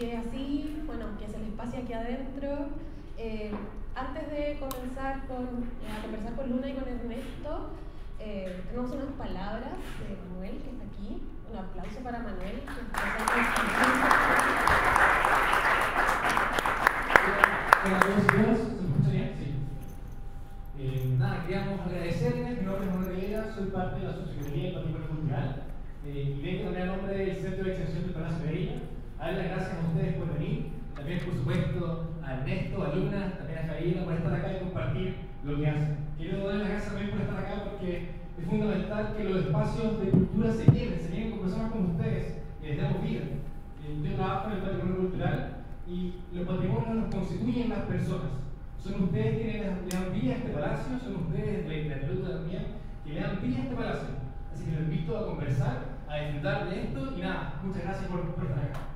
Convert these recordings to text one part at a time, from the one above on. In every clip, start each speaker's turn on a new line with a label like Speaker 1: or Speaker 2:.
Speaker 1: Si es así, bueno, que se les pase aquí adentro. Antes de comenzar a conversar con Luna y con Ernesto, tenemos unas palabras de Manuel, que está aquí. Un aplauso para Manuel.
Speaker 2: Hola a todos y todas, ¿se escucha bien? Sí. Nada, queríamos agradecerles. Mi nombre es Manuel Rivera, soy parte de la Subsecretaría de Patrimonio Cultural y vengo también a nombre del Centro de Extensión del Palacio Pereira a dar las gracias a ustedes por venir, también por supuesto a Ernesto, a Luna, también a Javiera por estar acá y compartir lo que hacen. Quiero dar las gracias también por estar acá porque es fundamental que los espacios de cultura se llenen con personas como ustedes y les damos vida. Yo trabajo en el patrimonio cultural y los patrimonios nos constituyen las personas. Son ustedes quienes le dan vida a este palacio, son ustedes, la literatura también, que le dan vida a este palacio. Así que los invito a conversar, a disfrutar de esto y nada, muchas gracias por estar acá.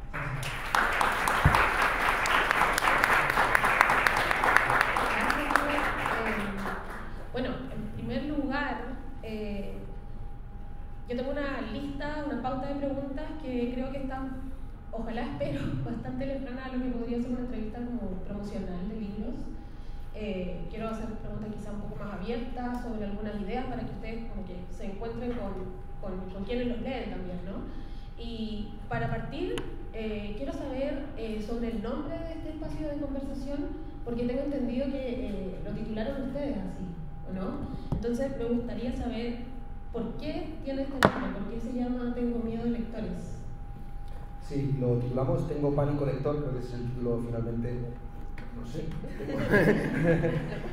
Speaker 1: Bueno, en primer lugar, yo tengo una lista, una pauta de preguntas que creo que están, ojalá espero, bastante lejana a lo que podría ser una entrevista como promocional de libros. Quiero hacer preguntas quizá un poco más abiertas sobre algunas ideas para que ustedes como que se encuentren con quienes los leen también, ¿no? Y para partir, quiero saber sobre el nombre de este espacio de conversación, porque tengo entendido que lo titularon ustedes así, ¿o no? Entonces me gustaría saber por qué tiene este nombre, por qué se llama Tengo miedo de lectores.
Speaker 3: Sí, lo titulamos Tengo pánico lector, creo que es el título finalmente, no sé,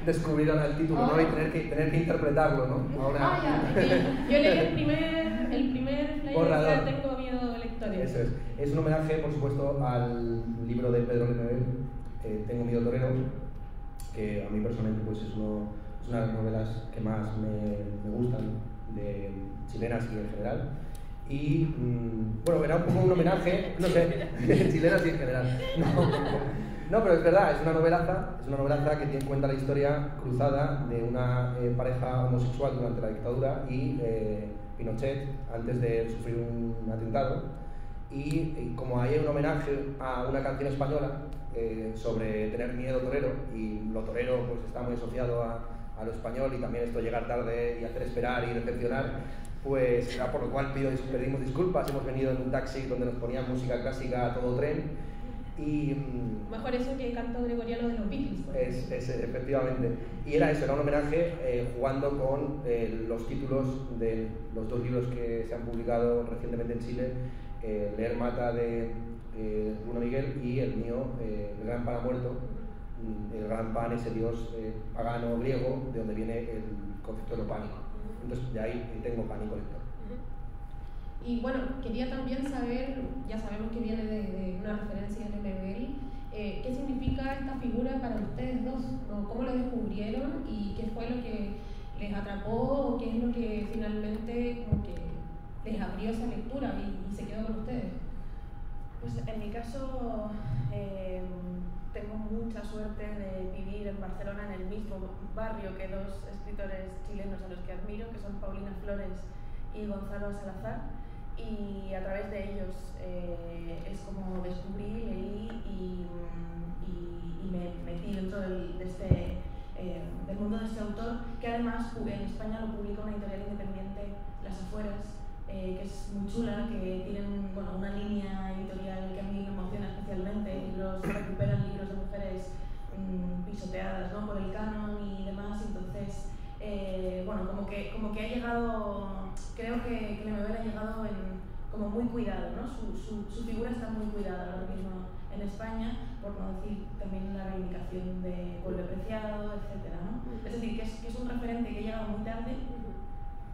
Speaker 3: descubrir ahora el título, ¿no? Y tener que interpretarlo, ¿no? Ahora...
Speaker 1: Yo leí el primer flyer, Tengo miedo de lectores.
Speaker 3: Eso es un homenaje, por supuesto, al libro de Pedro Lemebel, Tengo miedo torero, que a mí personalmente pues, es una de las novelas que más me gustan, de chilenas y en general. Y bueno, era un poco un homenaje, no sé, chilenas y en general. No, pero es verdad, es una novelaza que cuenta la historia cruzada de una pareja homosexual durante la dictadura y Pinochet antes de sufrir un atentado. Y como hay un homenaje a una canción española sobre tener miedo torero, y lo torero pues está muy asociado a lo español, y también esto llegar tarde y hacer esperar y decepcionar, pues por lo cual pedimos disculpas. Hemos venido en un taxi donde nos ponían música clásica a todo tren y
Speaker 1: mejor eso que canto gregoriano de los Beatles.
Speaker 3: Efectivamente, y era un homenaje jugando con los títulos de los dos libros que se han publicado recientemente en Chile, Leer Mata de Bruno Miguel y el mío, El Gran Pan ha muerto. El Gran Pan, ese dios pagano griego, de donde viene el concepto de lo pánico. Entonces de ahí tengo pánico lector.
Speaker 1: Y bueno, quería también saber, ya sabemos que viene de una referencia de Lemebel, ¿qué significa esta figura para ustedes dos? ¿Cómo lo descubrieron y qué fue lo que les atrapó o qué es lo que finalmente como que les abrió esa lectura y se quedó con ustedes?
Speaker 4: Pues en mi caso tengo mucha suerte de vivir en Barcelona en el mismo barrio que dos escritores chilenos a los que admiro, que son Paulina Flores y Gonzalo Salazar, y a través de ellos es como descubrí, leí y me metí dentro del mundo de este autor, que además en España lo publica una editorial independiente, Las Afueras, que es muy chula, que tienen una línea editorial que a mí me emociona especialmente. Recuperan libros de mujeres pisoteadas, ¿no?, por el canon y demás. Entonces, como que ha llegado, creo que Lemebel ha llegado como muy cuidado, ¿no? Su figura está muy cuidada ahora mismo en España, por no decir también la reivindicación de Pueblo Preciado, etc., ¿no? Es decir, que es un referente que ha llegado muy tarde,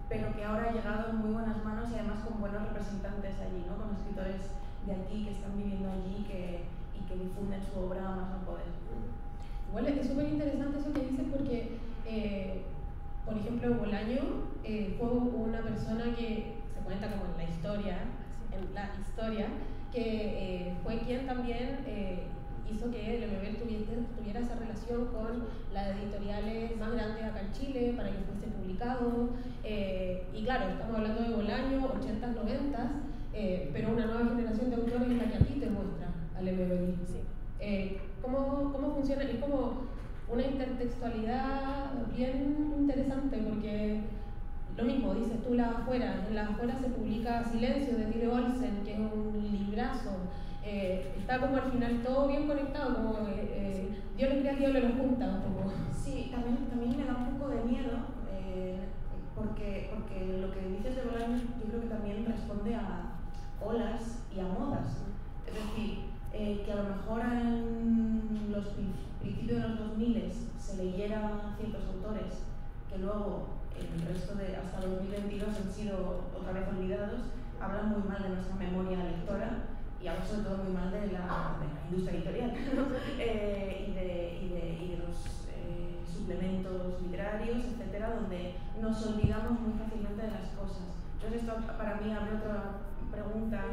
Speaker 4: pero que ahora ha llegado en muy buenas manos y además con buenos representantes allí, ¿no? Con escritores de aquí que están viviendo allí y que difunden su obra a más no poder.
Speaker 1: Igual es súper interesante eso que dices porque, por ejemplo, Bolaño fue una persona que se cuenta como en la historia, que fue quien también hizo que Lemebel tuviera esa relación con las editoriales más grandes acá en Chile para que fuese publicado. Y claro, estamos hablando de Bolaño, 80s, 90s, pero una nueva generación de autores es la que a ti te muestra a Lemebel. es como una intertextualidad bien interesante, porque lo mismo, dices tú, Las Afueras. En Las Afueras se publica Silencio de Tire Olsen, que es un librazo. Está como al final todo bien conectado, como Dios lo crea, Dios lo junta un poco.
Speaker 4: Sí, también me da un poco de miedo, porque lo que dices de Bolaño yo creo que también responde a olas y a modas. Es decir, que a lo mejor en los principios de los 2000 se leyeran ciertos autores que luego el resto de hasta 2022 han sido otra vez olvidados, hablan muy mal de nuestra memoria lectora y hablan sobre todo muy mal de la industria editorial y de los suplementos literarios, etcétera, donde nos olvidamos muy fácilmente de las cosas. Entonces esto para mí abre otra pregunta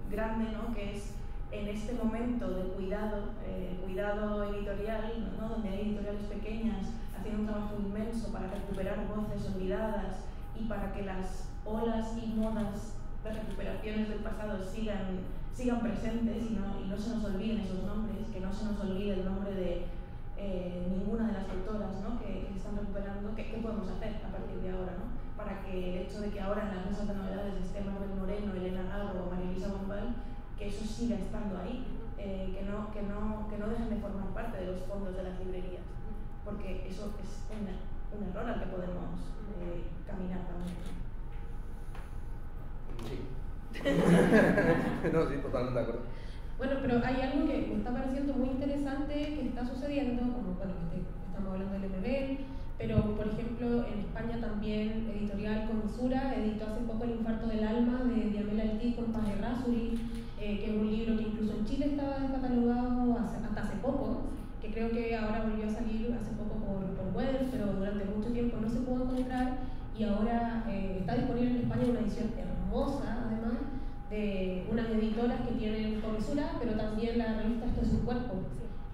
Speaker 4: grande, ¿no? Que es en este momento de cuidado editorial, ¿no? Donde hay editoriales pequeñas haciendo un trabajo inmenso para recuperar voces olvidadas y para que las olas y modas de recuperaciones del pasado sigan presentes y no se nos olviden esos nombres, que no se nos olvide el nombre de ninguna de las autoras, ¿no? que están recuperando. ¿Qué podemos hacer a partir de ahora, ¿no? Para que el hecho de que ahora en las mesas de novedades esté Manuel Moreno, Elena Agro o María Luisa Bombal, que eso siga estando ahí, que no dejen de formar parte de los fondos de las librerías, porque eso es un error al que podemos caminar también.
Speaker 3: Sí. No, sí, totalmente de acuerdo.
Speaker 1: Bueno, pero hay algo que me está pareciendo muy interesante que está sucediendo, como bueno, estamos hablando del MBL, pero por ejemplo en España también Editorial Comisura editó hace poco El Infarto del Alma de Diamela Eltí con Paz Errázuriz, que es un libro que incluso en Chile estaba descatalogado hasta hace poco, que creo que ahora volvió a salir hace poco por Weather, pero durante mucho tiempo no se pudo encontrar y ahora está disponible en España una edición hermosa, además, de unas editoras que tienen Comisura, pero también la revista Esto es un cuerpo.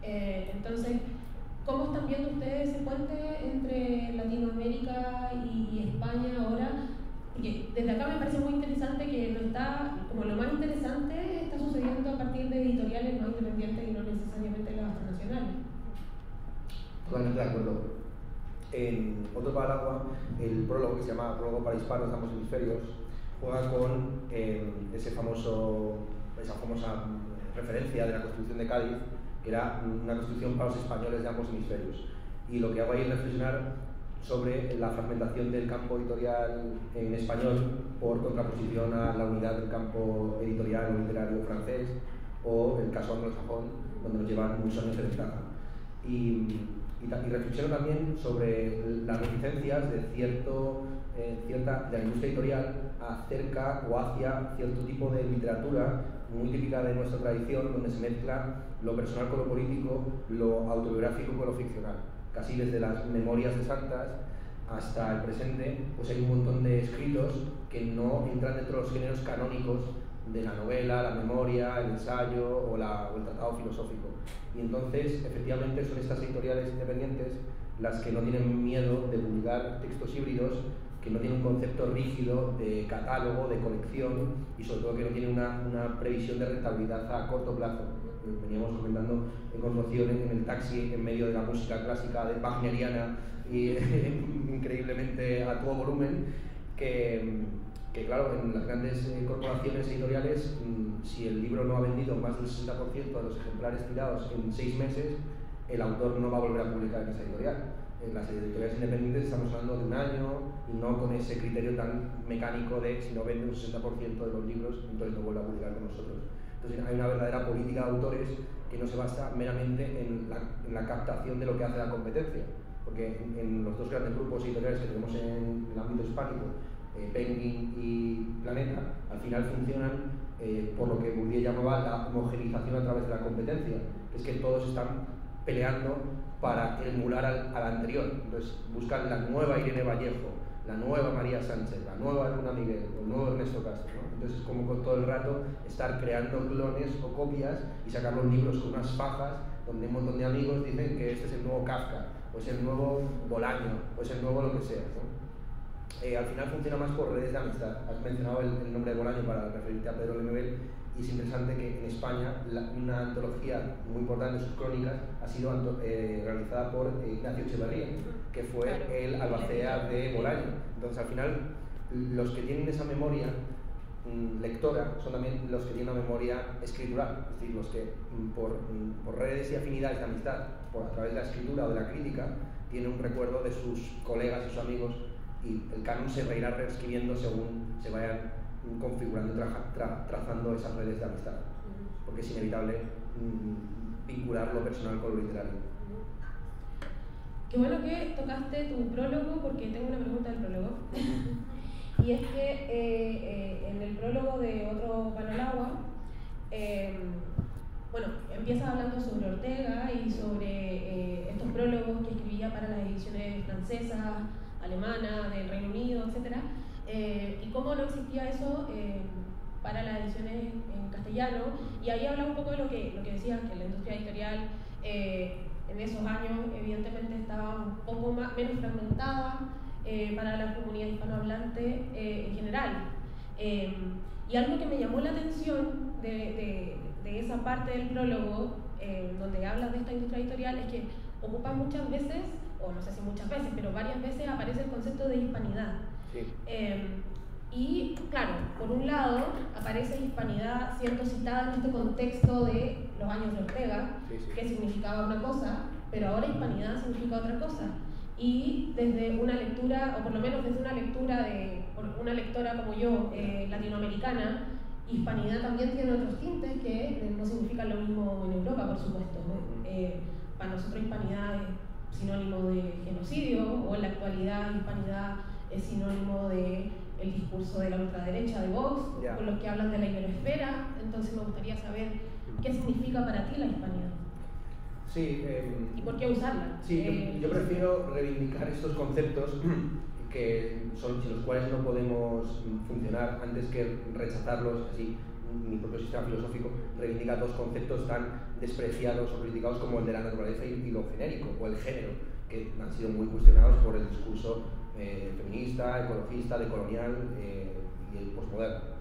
Speaker 1: Entonces, ¿cómo están viendo ustedes ese puente entre Latinoamérica y España ahora? Porque desde acá me parece muy interesante que no está, como lo más interesante está sucediendo a partir de editoriales no independientes y no necesariamente las transnacionales.
Speaker 3: Totalmente de acuerdo. En Otro Paraguas, el prólogo que se llama Prólogo para Hispanos de ambos hemisferios, juega con esa famosa referencia de la Constitución de Cádiz, que era una constitución para los españoles de ambos hemisferios. Y lo que hago ahí es reflexionar sobre la fragmentación del campo editorial en español por contraposición a la unidad del campo editorial o literario francés, o el caso anglosajón, donde nos llevan muchos años de ventaja. Y reflexiono también sobre las reticencias de de la industria editorial acerca o hacia cierto tipo de literatura muy típica de nuestra tradición, donde se mezcla lo personal con lo político, lo autobiográfico con lo ficcional. Casi desde las memorias de santas hasta el presente, pues hay un montón de escritos que no entran dentro de los géneros canónicos de la novela, la memoria, el ensayo o el tratado filosófico. Y entonces, efectivamente, son estas editoriales independientes las que no tienen miedo de publicar textos híbridos, que no tienen un concepto rígido de catálogo, de colección y sobre todo que no tienen una previsión de rentabilidad a corto plazo. Veníamos comentando con Rocío en el taxi, en medio de la música clásica de wagneriana y increíblemente a todo volumen, que claro, en las grandes corporaciones editoriales, si el libro no ha vendido más del 60% de los ejemplares tirados en 6 meses, el autor no va a volver a publicar en esa editorial. En las editoriales independientes estamos hablando de un año y no con ese criterio tan mecánico de si no vende un 60% de los libros, entonces no vuelve a publicar con nosotros. Entonces hay una verdadera política de autores que no se basa meramente en la captación de lo que hace la competencia, porque en los dos grandes grupos editoriales que tenemos en el ámbito hispánico, Penguin y Planeta, al final funcionan por lo que Bourdieu llamaba la homogeneización a través de la competencia, que es que todos están peleando para emular al anterior. Entonces buscan la nueva Irene Vallejo, la nueva María Sánchez, la nueva Luna Miguel, el nuevo Ernesto Castro, ¿no? Entonces es como con todo el rato estar creando clones o copias y sacar los libros con unas fajas donde un montón de amigos dicen que este es el nuevo Kafka, o es el nuevo Bolaño, o es el nuevo lo que sea, ¿no? Al final funciona más por redes de amistad. Has mencionado el nombre de Bolaño para referirte a Pedro Lemebel Y es interesante que en España una antología muy importante de sus crónicas ha sido realizada por Ignacio Echeverría, que fue el albacea de Bolaño. Entonces, al final, los que tienen esa memoria lectora son también los que tienen una memoria escritural, es decir, los que por redes y afinidades de amistad, a través de la escritura o de la crítica, tienen un recuerdo de sus colegas y sus amigos, y el canon se irá reescribiendo según se vayan configurando y trazando esas redes de amistad, porque es inevitable vincular lo personal con lo literario.
Speaker 1: Qué bueno que tocaste tu prólogo, porque tengo una pregunta del prólogo. Y es que en el prólogo de Otro Palo al Agua, bueno, empiezas hablando sobre Ortega y sobre estos prólogos que escribía para las ediciones francesas, alemanas, del Reino Unido, etc. Y cómo no existía eso para las ediciones en castellano. Y ahí habla un poco de lo que decías, que la industria editorial en esos años evidentemente estaba un poco menos fragmentada para la comunidad hispanohablante en general. Y algo que me llamó la atención de esa parte del prólogo, donde hablas de esta industria editorial, es que ocupa muchas veces, o no sé si muchas veces, pero varias veces aparece el concepto de hispanidad.
Speaker 3: Sí.
Speaker 1: Y claro, por un lado aparece hispanidad siendo citada en este contexto de los años de Ortega, que significaba una cosa, pero ahora hispanidad significa otra cosa. Y desde una lectura, o por lo menos desde una lectura de una lectora como yo, latinoamericana, hispanidad también tiene otros tintes que no significan lo mismo en Europa, por supuesto, ¿no? Para nosotros hispanidad es sinónimo de genocidio, o en la actualidad hispanidad es sinónimo de el discurso de la ultraderecha de Vox, con los que hablan de la iberoesfera. Entonces me gustaría saber qué significa para ti la hispanidad.
Speaker 3: Sí,
Speaker 1: ¿y por qué usarla?
Speaker 3: Sí, yo prefiero reivindicar estos conceptos que son sin los cuales no podemos funcionar, antes que rechazarlos. Así, mi propio sistema filosófico reivindica dos conceptos tan despreciados o criticados como el de la naturaleza y lo genérico, o el género, que han sido muy cuestionados por el discurso feminista, ecologista, decolonial y el posmoderno.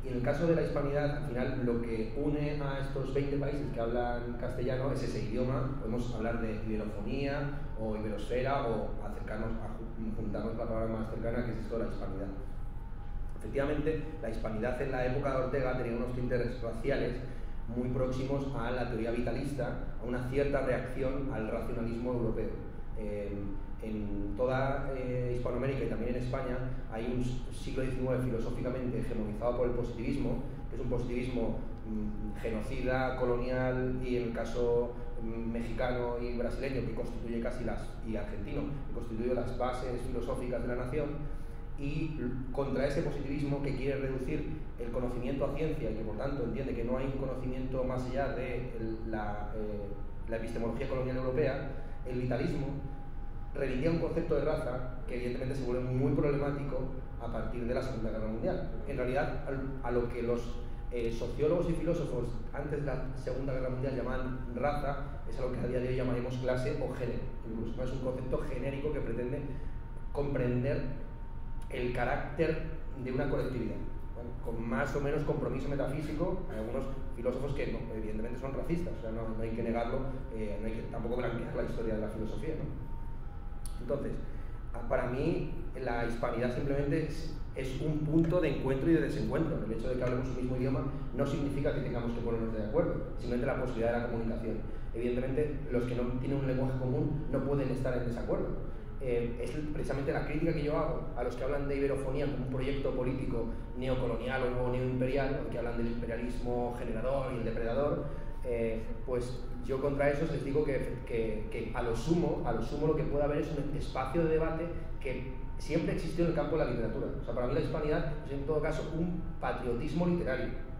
Speaker 3: Y en el caso de la hispanidad, al final lo que une a estos 20 países que hablan castellano es ese idioma. Podemos hablar de iberofonía o iberosfera, o juntarnos la palabra más cercana, que es esto de la hispanidad. Efectivamente, la hispanidad en la época de Ortega tenía unos tintes raciales muy próximos a la teoría vitalista, a una cierta reacción al racionalismo europeo. En toda Hispanoamérica y también en España hay un siglo XIX filosóficamente hegemonizado por el positivismo, que es un positivismo genocida, colonial, y en el caso mexicano y brasileño, que constituye y argentino, que constituye las bases filosóficas de la nación, y contra ese positivismo que quiere reducir el conocimiento a ciencia y que por tanto entiende que no hay un conocimiento más allá de la epistemología colonial europea, el vitalismo reivindica un concepto de raza que evidentemente se vuelve muy problemático a partir de la Segunda Guerra Mundial. En realidad, a lo que los sociólogos y filósofos antes de la Segunda Guerra Mundial llamaban raza, es a lo que a día de hoy llamaremos clase o género. Incluso no es un concepto genérico que pretende comprender el carácter de una colectividad, ¿vale? Con más o menos compromiso metafísico. Hay algunos filósofos que evidentemente son racistas, o sea, no hay que negarlo, no hay que tampoco blanquear la historia de la filosofía, ¿no? Entonces, para mí la hispanidad simplemente es un punto de encuentro y de desencuentro. El hecho de que hablemos un mismo idioma no significa que tengamos que ponernos de acuerdo, simplemente la posibilidad de la comunicación. Evidentemente, los que no tienen un lenguaje común no pueden estar en desacuerdo. Es precisamente la crítica que yo hago a los que hablan de iberofonía como un proyecto político neocolonial o neoimperial, o que hablan del imperialismo generador y el depredador. Pues yo contra eso les digo que a lo sumo lo que puede haber es un espacio de debate que siempre existió en el campo de la literatura. O sea, para mí la hispanidad es en todo caso un patriotismo literario.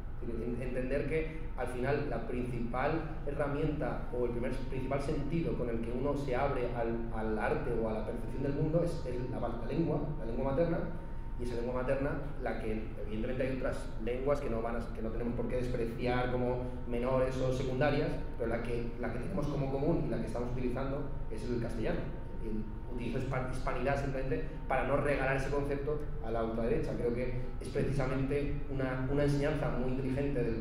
Speaker 3: Entender que al final la principal herramienta o el principal sentido con el que uno se abre al arte o a la percepción del mundo es la lengua materna. Y esa lengua materna, la que evidentemente hay otras lenguas que no tenemos por qué despreciar como menores o secundarias, pero la que tenemos como común y la que estamos utilizando es el castellano. utilizo hispanidad simplemente para no regalar ese concepto a la ultraderecha. Creo que es precisamente una enseñanza muy inteligente de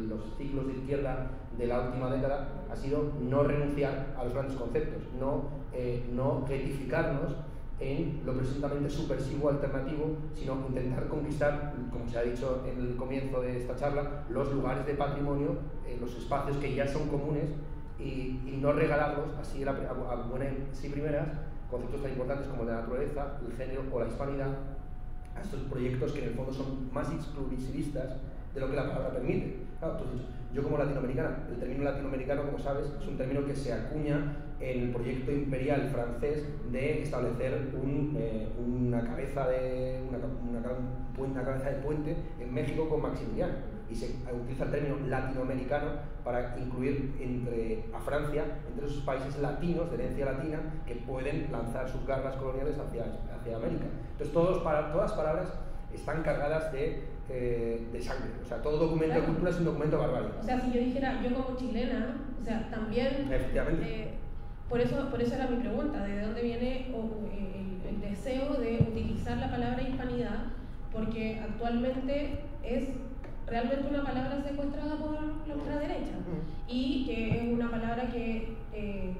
Speaker 3: los ciclos de izquierda de la última década, ha sido no renunciar a los grandes conceptos, no retificarnos en lo presuntamente subversivo alternativo, sino intentar conquistar, como se ha dicho en el comienzo de esta charla, los lugares de patrimonio, los espacios que ya son comunes, y no regalarlos así a primeras conceptos tan importantes como la naturaleza, el género o la hispanidad a estos proyectos que en el fondo son más exclusivistas de lo que la palabra permite. Claro, entonces, yo como latinoamericana, el término latinoamericano, como sabes, es un término que se acuña en el proyecto imperial francés de establecer una cabeza de puente en México con Maximiliano, y se utiliza el término latinoamericano para incluir a Francia entre esos países latinos de herencia latina que pueden lanzar sus garras coloniales hacia América. Entonces todas las palabras están cargadas de sangre. O sea, todo documento de cultura es un documento barbárico.
Speaker 1: O sea, si yo dijera, yo como chilena, o sea, también...
Speaker 3: Efectivamente.
Speaker 1: Por eso era mi pregunta, ¿de dónde viene el deseo de utilizar la palabra hispanidad? Porque actualmente es realmente una palabra secuestrada por la ultraderecha, y que es una palabra que,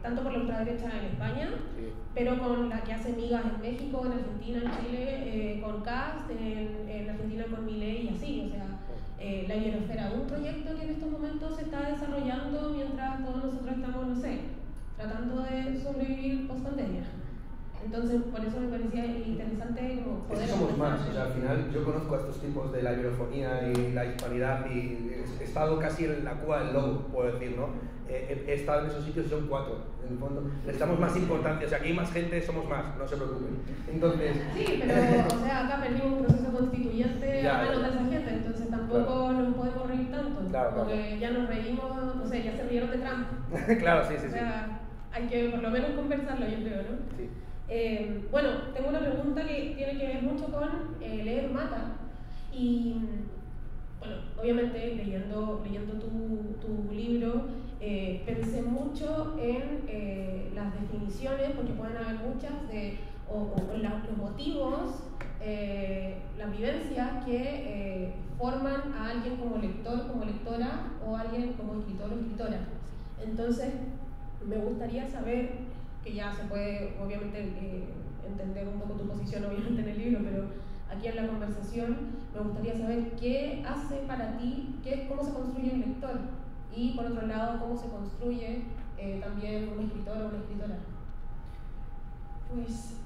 Speaker 1: tanto por la ultraderecha en España, sí, pero con la que hace migas en México, en Argentina, en Chile, con Kast, en Argentina con Milei y así. O sea, la Hierosfera, un proyecto que en estos momentos se está desarrollando mientras todos nosotros estamos, no sé, tratando de sobrevivir post-pandemia. Entonces, por eso me parecía interesante como poder...
Speaker 3: Es que somos más, o sea, al final yo conozco a estos tipos de la iberofonía y la hispanidad y he estado casi en la cueva del lobo, puedo decir, ¿no? He estado en esos sitios y son 4, en el fondo. Les damos más importancia, o sea, aquí hay más gente, somos más, no se preocupen. Entonces...
Speaker 1: Sí, pero, o sea, acá perdimos un proceso constituyente a manos de esa gente, entonces tampoco nos podemos reír tanto, porque ya nos reímos, no sé, ya se rieron de Trump.
Speaker 3: Claro, sí.
Speaker 1: O sea, hay que por lo menos conversarlo, yo creo, ¿no?
Speaker 3: Sí.
Speaker 1: Bueno, tengo una pregunta que tiene que ver mucho con leer Mata, y bueno, obviamente leyendo tu libro pensé mucho en las definiciones, porque pueden haber muchas, los motivos, las vivencias que forman a alguien como lector, como lectora, o a alguien como escritor o escritora. Entonces, me gustaría saber, que ya se puede obviamente entender un poco tu posición obviamente en el libro, pero aquí en la conversación me gustaría saber qué hace para ti, cómo se construye un lector, y por otro lado cómo se construye también un escritor o una escritora.
Speaker 4: Pues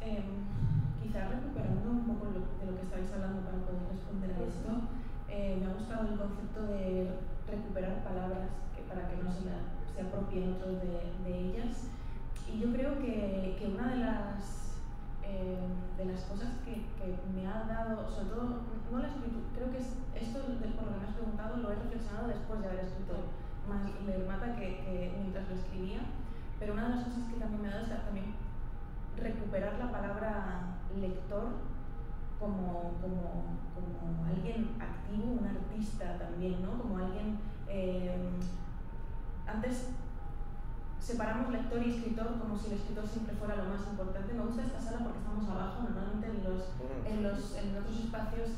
Speaker 4: quizás recuperando un poco de lo que estáis hablando para poder responder a esto, me ha gustado el concepto de recuperar palabras para que no se apropien otros de ellas. Y yo creo que una de las cosas que me ha dado, sobre todo, no la escritura, creo que esto por lo que me has preguntado lo he reflexionado después de haber escrito más leer Mata que mientras lo escribía, pero una de las cosas que también me ha dado es también recuperar la palabra lector como alguien activo, un artista también, ¿no? Como alguien... antes separamos lector y escritor como si el escritor siempre fuera lo más importante. Me gusta esta sala porque estamos abajo, normalmente en otros espacios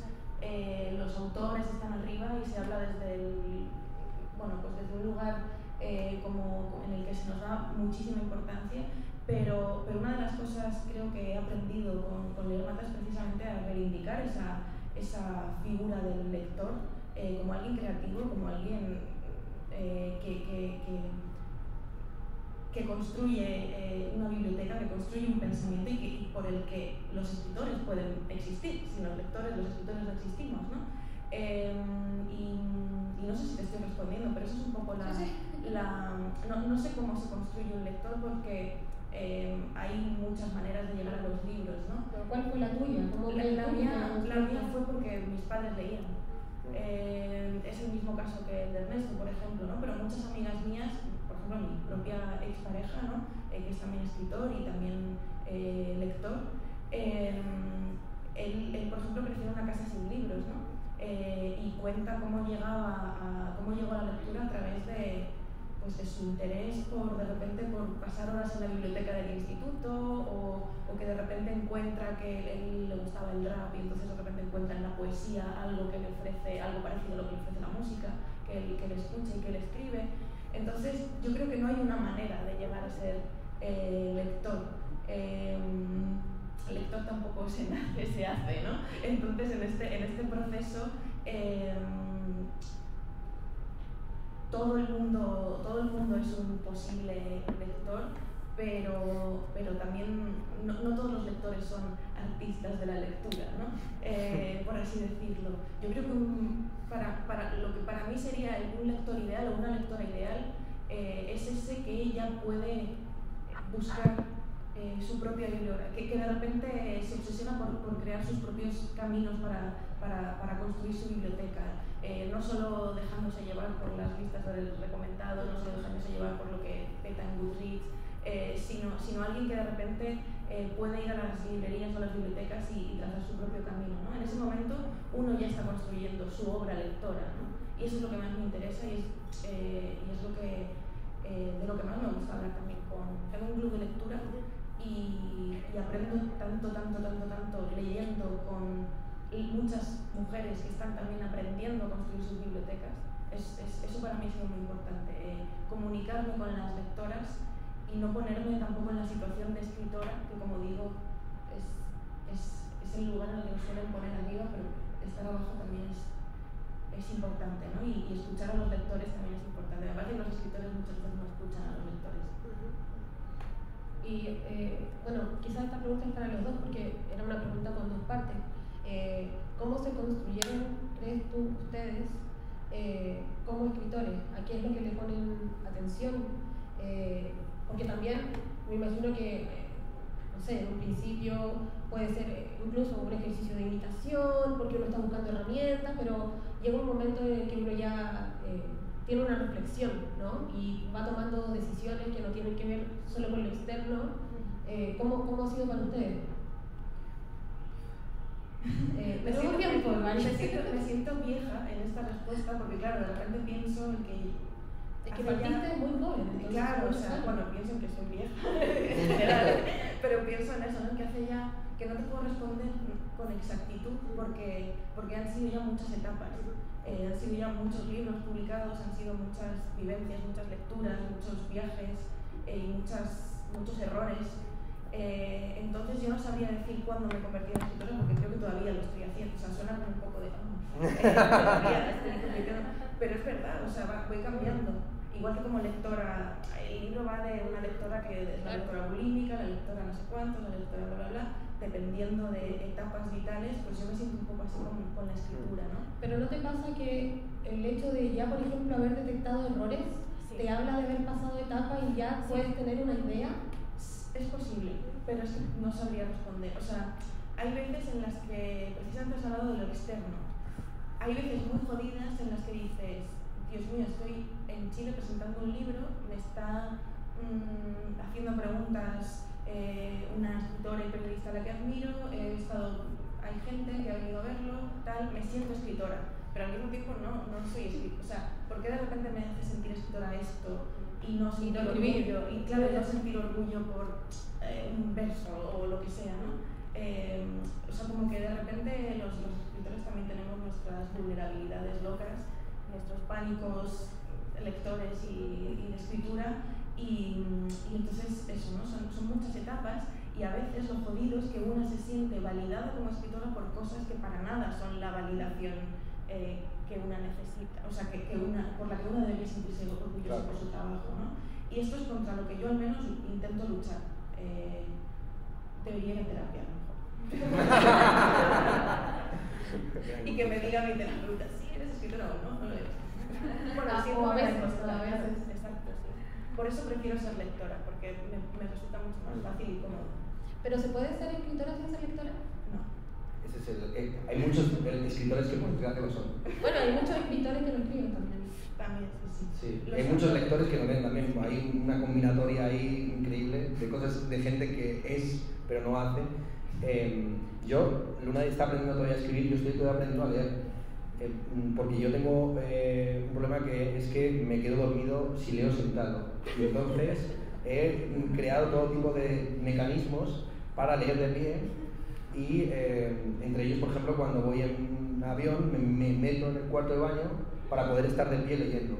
Speaker 4: los autores están arriba y se habla desde un lugar como en el que se nos da muchísima importancia, pero una de las cosas creo que he aprendido con leer Mata es precisamente a reivindicar esa figura del lector como alguien creativo, como alguien que construye una biblioteca, que construye un pensamiento y por el que los escritores pueden existir. Sin los lectores, los escritores no existimos, ¿no? Y no sé si te estoy respondiendo, pero eso es un poco no sé cómo se construye un lector, porque hay muchas maneras de llegar a los libros, ¿no?
Speaker 1: ¿Pero cuál fue la tuya?
Speaker 4: La mía fue porque mis padres leían. Es el mismo caso que el de Ernesto, por ejemplo, ¿no? Pero muchas amigas mías, por ejemplo mi propia expareja, ¿no? Que es también escritor y también lector, él, por ejemplo, creció en una casa sin libros, ¿no? Y cuenta cómo llegó a la lectura a través de su interés de repente por pasar horas en la biblioteca del instituto, o que de repente encuentra que él le gustaba el rap y entonces de repente encuentra en la poesía algo que le ofrece, algo parecido a lo que le ofrece la música, que él escucha y que él escribe. Entonces yo creo que no hay una manera de llegar a ser lector. El lector tampoco se nace, se hace, ¿no? Entonces en este proceso todo el mundo es un posible lector, pero también no todos los lectores son artistas de la lectura, ¿no? Por así decirlo. Yo creo que lo que para mí sería un lector ideal o una lectora ideal es ese que ella puede buscar su propia bibliografía, que de repente se obsesiona por crear sus propios caminos para construir su biblioteca, no solo dejándose llevar por las listas de recomendados, no solo dejándose llevar por lo que peta en Goodreads, sino alguien que de repente puede ir a las librerías o a las bibliotecas y trazar su propio camino, ¿no? En ese momento uno ya está construyendo su obra lectora, ¿no? Y eso es lo que más me interesa y es lo que, de lo que más me gusta hablar también. Tengo un club de lectura y aprendo tanto leyendo con muchas mujeres que están también aprendiendo a construir sus bibliotecas. Eso para mí ha sido muy importante, comunicarme con las lectoras y no ponerme tampoco en la situación de escritora, que como digo es el lugar en el que nos suelen poner arriba, pero estar abajo también es importante, ¿no? Y escuchar a los lectores también es importante. Me parece que los escritores muchas veces no escuchan a los lectores.
Speaker 1: Y bueno, quizás esta pregunta es para los dos porque era una pregunta con dos partes. ¿Cómo se construyeron, crees tú, ustedes, como escritores? ¿A qué es lo que le ponen atención? Porque también me imagino que, no sé, en un principio puede ser incluso un ejercicio de imitación, porque uno está buscando herramientas, pero llega un momento en el que uno ya tiene una reflexión, ¿no? Y va tomando decisiones que no tienen que ver solo con lo externo. ¿Cómo ha sido para ustedes?
Speaker 4: Me siento vieja en esta respuesta porque claro, de repente pienso en que
Speaker 1: es que partiste muy joven.
Speaker 4: Claro, o sea, bueno, pienso en que soy vieja, pero pienso en eso, ¿no? Que hace ya, que no te puedo responder con exactitud porque han sido ya muchas etapas, han sido ya muchos libros publicados, han sido muchas vivencias, muchas lecturas, muchos viajes y muchos errores. Entonces yo no sabría decir cuándo me convertí en escritora porque creo que todavía lo estoy haciendo, o sea, suena como un poco de pero es verdad, o sea, voy cambiando. Igual que como lectora, el libro va de una lectora que es la lectora bulímica, la lectora no sé cuántos, la lectora bla bla bla, dependiendo de etapas vitales, pues yo me siento un poco así con la escritura, ¿no?
Speaker 1: Pero ¿no te pasa que el hecho de ya, por ejemplo, haber detectado errores, te habla de haber pasado etapas y ya puedes tener una idea?
Speaker 4: Es posible, pero es que no sabría responder. O sea, hay veces en las que, precisamente has hablado de lo externo, hay veces muy jodidas en las que dices, Dios mío, estoy en Chile presentando un libro, me está haciendo preguntas una escritora y periodista a la que admiro, hay gente que ha venido a verlo, tal, me siento escritora, pero al mismo tiempo no soy escritora. O sea, ¿por qué de repente me hace sentir escritora esto y no sentir orgullo? Y claro, no sentir orgullo por un verso o lo que sea, ¿no? O sea, como que de repente los escritores también tenemos nuestras vulnerabilidades locas, nuestros pánicos lectores y de escritura, y entonces eso, ¿no? Son muchas etapas y a veces lo jodido es que una se siente validada como escritora por cosas que para nada son la validación que una necesita, o sea, por la que una debería sentirse orgullosa por su trabajo, ¿no? Y esto es contra lo que yo al menos intento luchar. Debería ir a terapia, y que me diga mi terapeuta, sí, eres escritora o no lo eres. Bueno, sí, a veces, exacto, sí. Por eso prefiero ser lectora, porque me resulta mucho más fácil y cómodo.
Speaker 1: ¿Pero se puede ser escritora sin ser lectora?
Speaker 4: No.
Speaker 3: Ese es hay muchos escritores que consideran que lo son.
Speaker 1: Bueno, hay muchos escritores que lo escriben también.
Speaker 4: También, sí.
Speaker 3: Hay muchos lectores que lo leen también. Hay una combinatoria ahí increíble de cosas de gente que es, pero no hace. Luna está aprendiendo todavía a escribir, yo estoy todavía aprendiendo a leer. porque yo tengo un problema que es que me quedo dormido si leo sentado. Y entonces he creado todo tipo de mecanismos para leer de pie y entre ellos, por ejemplo, cuando voy en avión me meto en el cuarto de baño para poder estar de pie leyendo.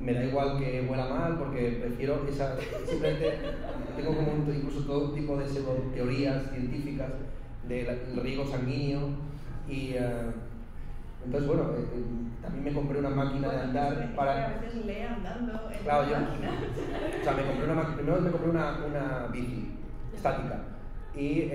Speaker 3: Me da igual que huela mal porque prefiero esa, simplemente tengo como incluso todo tipo de teorías científicas del riego sanguíneo y entonces bueno, también me compré una máquina de andar para...
Speaker 4: A veces lee andando en
Speaker 3: claro,
Speaker 4: la máquina.
Speaker 3: O sea, primero me compré una bici estática y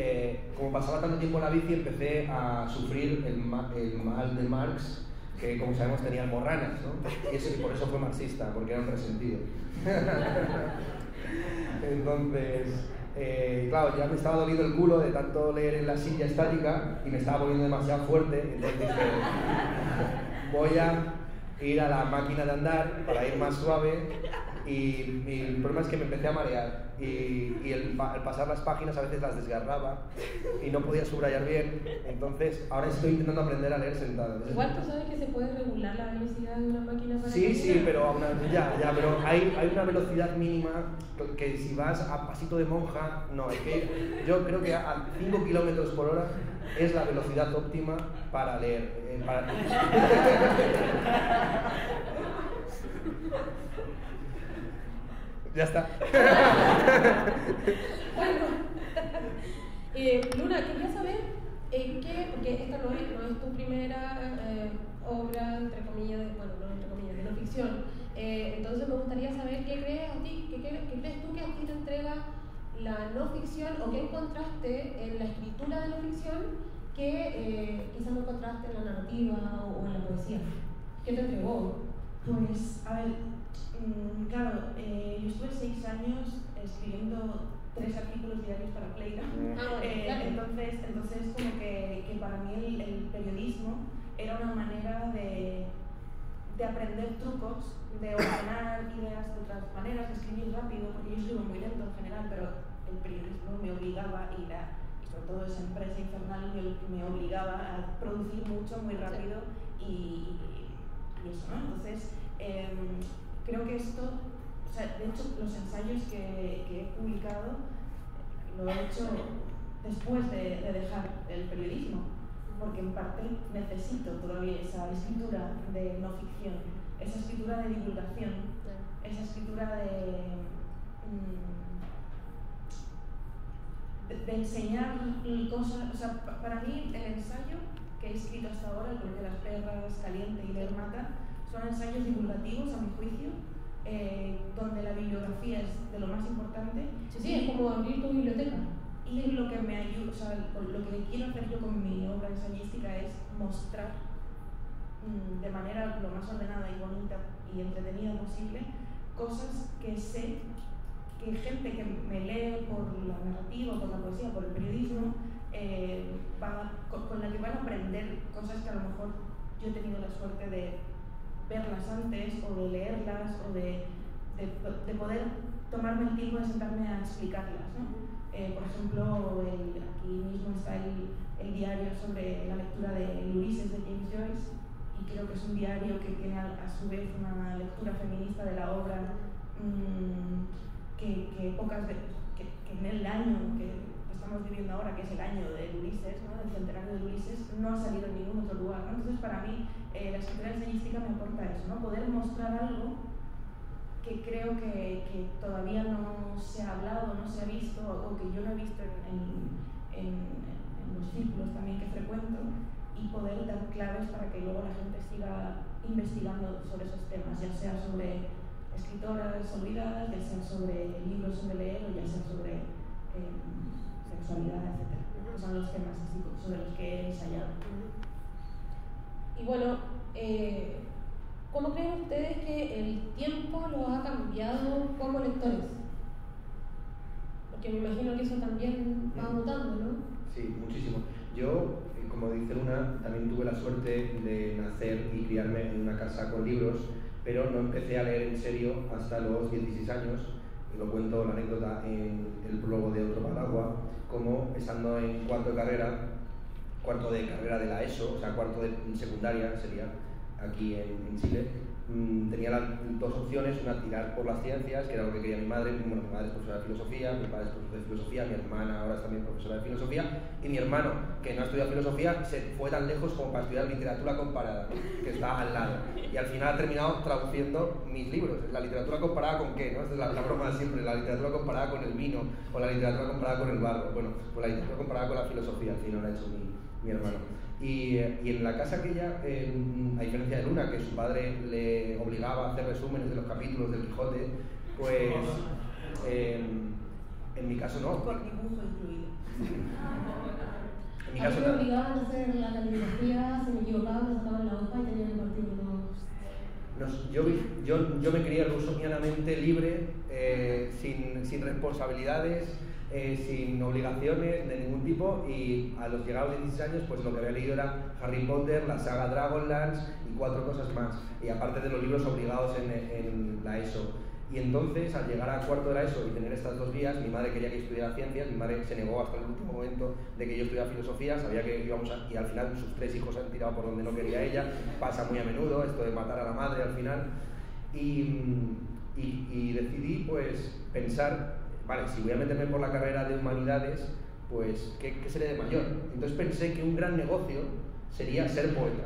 Speaker 3: como pasaba tanto tiempo en la bici empecé a sufrir el mal de Marx, que como sabemos tenía almorranas, ¿no? Y por eso fue marxista, porque era un resentido. Entonces, claro, ya me estaba doliendo el culo de tanto leer en la silla estática y me estaba poniendo demasiado fuerte, entonces dije, voy a ir a la máquina de andar para ir más suave y el problema es que me empecé a marear y al pasar las páginas a veces las desgarraba y no podía subrayar bien, entonces ahora estoy intentando aprender a leer sentado.
Speaker 1: Igual tú sabes que se puede regular la velocidad de una máquina para
Speaker 3: Sí,
Speaker 1: caminar.
Speaker 3: sí, pero pero hay una velocidad mínima que si vas a pasito de monja, no, es que yo creo que a 5 km por hora es la velocidad óptima para leer. Ya está.
Speaker 1: Bueno, Luna, quería saber porque esta no es tu primera obra, entre comillas, de no ficción. Entonces me gustaría saber qué crees tú que a ti te entrega la no ficción o qué encontraste en la escritura de no ficción que quizás no encontraste en la narrativa o en la poesía. ¿Qué te entregó?
Speaker 4: Pues, a ver, claro, yo estuve 6 años escribiendo 3 artículos diarios para Playground.
Speaker 1: Claro.
Speaker 4: Entonces como que para mí el periodismo era una manera de aprender trucos, de ordenar ideas de otras maneras, de escribir rápido, porque yo escribo muy lento en general, pero el periodismo me obligaba y sobre todo esa empresa infernal me obligaba a producir mucho, muy rápido y eso, ¿no? Entonces, creo que esto, o sea, de hecho, los ensayos que he publicado lo he hecho después de dejar el periodismo, porque en parte necesito todavía esa escritura de no ficción, esa escritura de divulgación, esa escritura de enseñar cosas. O sea, para mí el ensayo que he escrito hasta ahora, el de las perras, Caliente y Leer Mata, son ensayos divulgativos a mi juicio, donde la bibliografía es de lo más importante.
Speaker 1: Sí, es como abrir tu biblioteca.
Speaker 4: Y lo que me ayuda, o sea, lo que quiero hacer yo con mi obra ensayística es mostrar de manera lo más ordenada y bonita y entretenida posible cosas que sé que gente que me lee por la narrativa, por la poesía, por el periodismo, con la que van a aprender cosas que a lo mejor yo he tenido la suerte de verlas antes o de leerlas o de poder tomarme el tiempo de sentarme a explicarlas, ¿no? Por ejemplo, aquí mismo está el diario sobre la lectura de Ulises de James Joyce, y creo que es un diario que tiene a su vez una lectura feminista de la obra que pocas veces, que en el año que estamos viviendo ahora, que es el año de Ulises, ¿no? Del centenario de Ulises, no ha salido en ningún otro lugar, ¿no? Entonces, para mí, la escritura ensayística me aporta eso, ¿no? Poder mostrar algo que creo que todavía no se ha hablado, no se ha visto, o que yo no he visto en los círculos también que frecuento, y poder dar claves para que luego la gente siga investigando sobre esos temas, ya sea sobre escritoras olvidadas, ya sea sobre libros sobre leer, o ya sea sobre sexualidad, etc. Esos son los temas así sobre los que he ensayado.
Speaker 1: Y bueno, ¿cómo creen ustedes que el tiempo los ha cambiado como lectores? Porque me imagino que eso también va mutando, ¿no?
Speaker 3: Sí, muchísimo. Yo, como dice Luna, también tuve la suerte de nacer y criarme en una casa con libros, pero no empecé a leer en serio hasta los 16 años. Y lo cuento la anécdota en el prólogo de Otro Palagua, como estando en cuarto de carrera, cuarto de carrera de la ESO, o sea, cuarto de secundaria sería, aquí en Chile, tenía dos opciones, una tirar por las ciencias, que era lo que quería mi madre. Bueno, mi madre es profesora de filosofía, mi padre es profesor de filosofía, mi hermana ahora es también profesora de filosofía, y mi hermano, que no ha estudiado filosofía, se fue tan lejos como para estudiar literatura comparada, que está al lado, y al final ha terminado traduciendo mis libros. ¿La literatura comparada con qué? ¿No? Esta es la broma de siempre, la literatura comparada con el vino, o la literatura comparada con el barro. Bueno, pues la literatura comparada con la filosofía, al final lo ha hecho mi hermano. Y en la casa aquella, a diferencia de Luna, que su padre le obligaba a hacer resúmenes de los capítulos del Quijote, pues en mi caso no.
Speaker 4: Con dibujo incluido.
Speaker 3: En mi caso
Speaker 1: a mí me
Speaker 3: no.
Speaker 1: obligaban a hacer la caligrafía, si me equivocaba me sacaban la hoja y tenía que partir unos...
Speaker 3: Yo me crié rusonianamente libre, sin responsabilidades, sin obligaciones de ningún tipo, y a los llegados de 16 años pues lo que había leído era Harry Potter, la saga Dragonlance y 4 cosas más, y aparte de los libros obligados en la ESO. Y entonces, al llegar a cuarto de la ESO y tener estas dos vías, mi madre quería que estudiara ciencias, mi madre se negó hasta el último momento de que yo estudiara filosofía, sabía que íbamos a... y al final sus 3 hijos han tirado por donde no quería ella, pasa muy a menudo esto de matar a la madre al final, y decidí pues pensar, vale, si voy a meterme por la carrera de humanidades, pues ¿qué seré de mayor? Entonces pensé que un gran negocio sería ser poeta.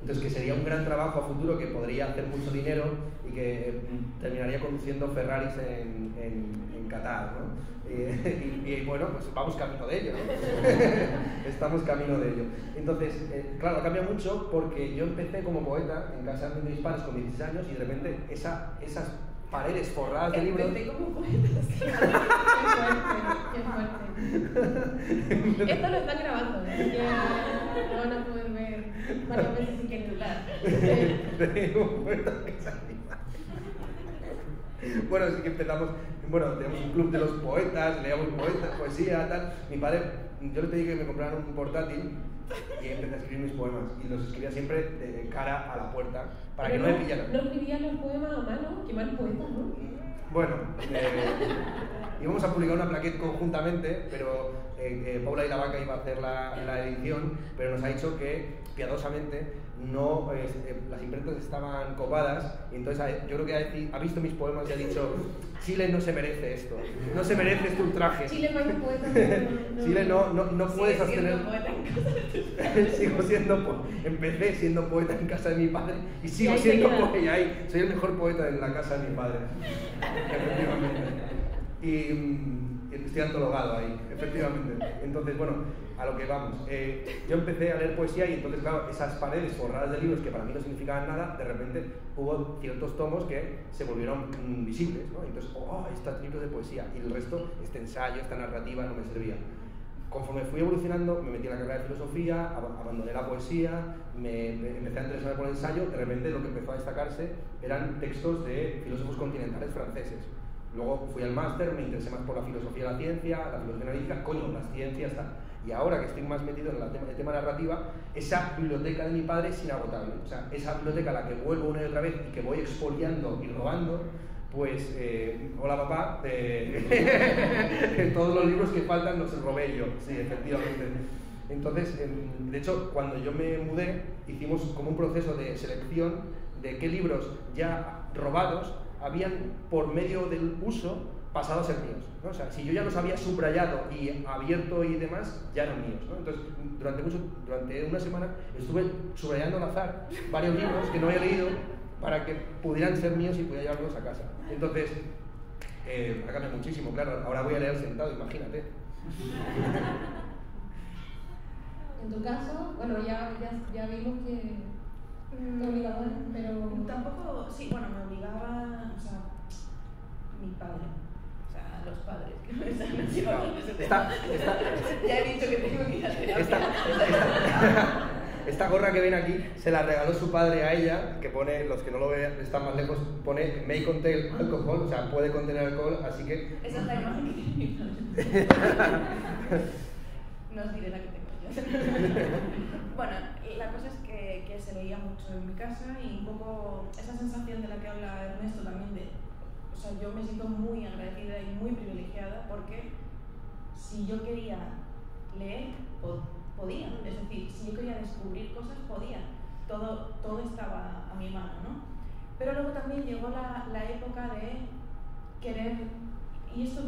Speaker 3: Entonces, que sería un gran trabajo a futuro, que podría hacer mucho dinero y que terminaría conduciendo Ferraris en Qatar, ¿no? Y bueno, pues vamos camino de ello, ¿no? Estamos camino de ello. Entonces, claro, cambia mucho porque yo empecé como poeta en casa de mis padres con 16 años y de repente esas paredes forradas de libros...
Speaker 4: Empecé como poeta.
Speaker 1: Qué fuerte. Esto lo están grabando, ya lo van a poder ver varias veces si quieren hablar.
Speaker 3: Bueno, sí que empezamos, bueno, tenemos un club de los poetas, leíamos poesía, tal. Mi padre, yo le pedí que me compraran un portátil y empecé a escribir mis poemas, y los escribía siempre de cara a la puerta para que no me pillaran.
Speaker 1: ¿No escribían los poemas a mano? Qué mal poeta, ¿no?
Speaker 3: Bueno, íbamos a publicar una plaqueta conjuntamente, pero Paula y la Vaca iba a hacer la edición, pero nos ha dicho que piadosamente no, las imprentas estaban copadas, y entonces yo creo que ha visto mis poemas y ha dicho: Chile no se merece esto, no se merece este ultraje.
Speaker 1: Chile no es poeta.
Speaker 3: Chile no puedes sostener. Sigo siendo empecé siendo poeta en casa de mi padre y sigo siendo poeta. Soy el mejor poeta en la casa de mi padre. Efectivamente. Y estoy antologado ahí, efectivamente. Entonces, bueno, a lo que vamos. Yo empecé a leer poesía y entonces, claro, esas paredes forradas de libros que para mí no significaban nada, de repente hubo ciertos tomos que se volvieron visibles, ¿no? Entonces, estos libros de poesía, y el resto, este ensayo, esta narrativa, no me servía. Conforme fui evolucionando, me metí en la carrera de filosofía, abandoné la poesía, me empecé a interesar por el ensayo. De repente lo que empezó a destacarse eran textos de filósofos continentales franceses. Luego fui al máster, me interesé más por la filosofía de la ciencia, la filosofía analítica, las ciencias, tal. Y ahora que estoy más metido en el tema narrativa, esa biblioteca de mi padre es inagotable. O sea, esa biblioteca a la que vuelvo una y otra vez y que voy expoliando y robando, pues, hola papá, todos los libros que faltan los robé yo, sí, efectivamente. Entonces, de hecho, cuando yo me mudé, hicimos como un proceso de selección de qué libros ya robados habían, por medio del uso, pasado a ser míos, ¿no? O sea, si yo ya los había subrayado y abierto y demás, ya eran míos, ¿no? Entonces, durante una semana estuve subrayando al azar varios libros que no había leído para que pudieran ser míos y pudiera llevarlos a casa. Entonces, ha cambiado muchísimo, claro. Ahora voy a leer sentado, imagínate.
Speaker 1: En tu caso, bueno, ya vimos que te obligaban, pero...
Speaker 4: Tampoco, sí, bueno, me obligaba, o sea, mi padre. O sea, los padres que me están mencionando. Ya he dicho que tengo que ir a terapia.
Speaker 3: Esta gorra que ven aquí se la regaló su padre a ella, que pone, los que no lo vean, están más lejos, pone may contain alcohol, o sea, puede contener alcohol, así que...
Speaker 4: Esa es la imagen que tiene mi padre. No os diré la que tengo yo. Bueno, la cosa es que se leía mucho en mi casa, y un poco esa sensación de la que habla Ernesto también de... O sea, yo me siento muy agradecida y muy privilegiada porque si yo quería leer, podía. Es decir, si yo quería descubrir cosas, podía. Todo estaba a mi mano, ¿no? Pero luego también llegó la época de querer, y esto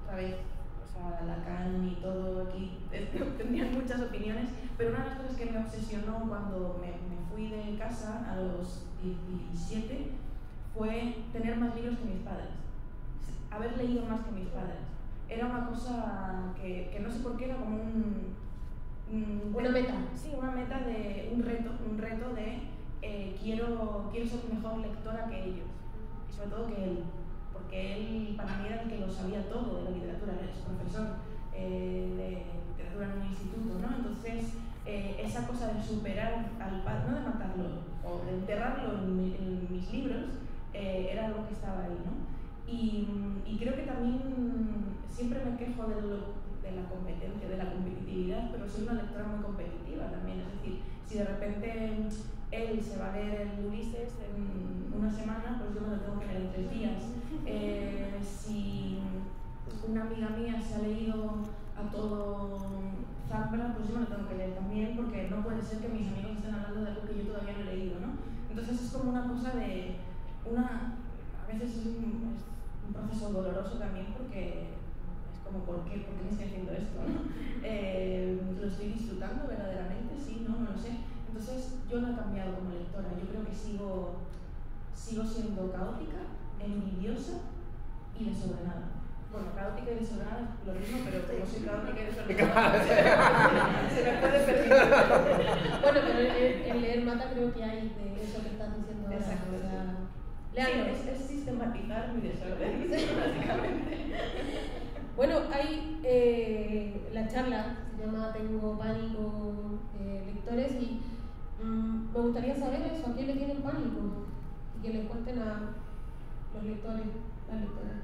Speaker 4: otra vez, o sea, Lacan y todo aquí tendrían muchas opiniones, pero una de las cosas que me obsesionó cuando me fui de casa a los 17 fue tener más libros que mis padres, haber leído más que mis padres. Era una cosa que no sé por qué era como
Speaker 1: una meta.
Speaker 4: Sí, una meta de un reto de quiero ser mejor lectora que ellos, y sobre todo que él, porque él para mí era el que lo sabía todo de la literatura, es profesor de literatura en un instituto, ¿no? Entonces esa cosa de superar al padre, no de matarlo o de enterrarlo en mis libros, era algo que estaba ahí, ¿no? Y creo que también siempre me quejo de la competencia, de la competitividad, pero soy una lectora muy competitiva también. Es decir, si de repente él se va a leer el Ulises en una semana, pues yo me lo tengo que leer en 3 días. Si una amiga mía se ha leído a todo Zambra, pues yo me lo tengo que leer también, porque no puede ser que mis amigos estén hablando de algo que yo todavía no he leído, ¿no? Entonces es como una cosa de a veces es un proceso doloroso también, porque es como ¿por qué me estoy haciendo esto, ¿no? ¿Lo estoy disfrutando verdaderamente? Sí, no lo sé. Entonces yo no he cambiado como lectora. Yo creo que sigo siendo caótica, envidiosa y desordenada. Bueno, caótica y desordenada es lo mismo, pero como soy caótica y desordenada se me puede permitir.
Speaker 1: Bueno, pero el leer mata creo que hay de eso que estás diciendo ahora.
Speaker 4: Exacto.
Speaker 1: O sea,
Speaker 4: sí, es sistematizar mi desorden, básicamente.
Speaker 1: Bueno, hay la charla, se llama Tengo pánico, lectores, y me gustaría saber eso, ¿a quién le tienen pánico? Y que les cuenten a los lectores, las lectoras.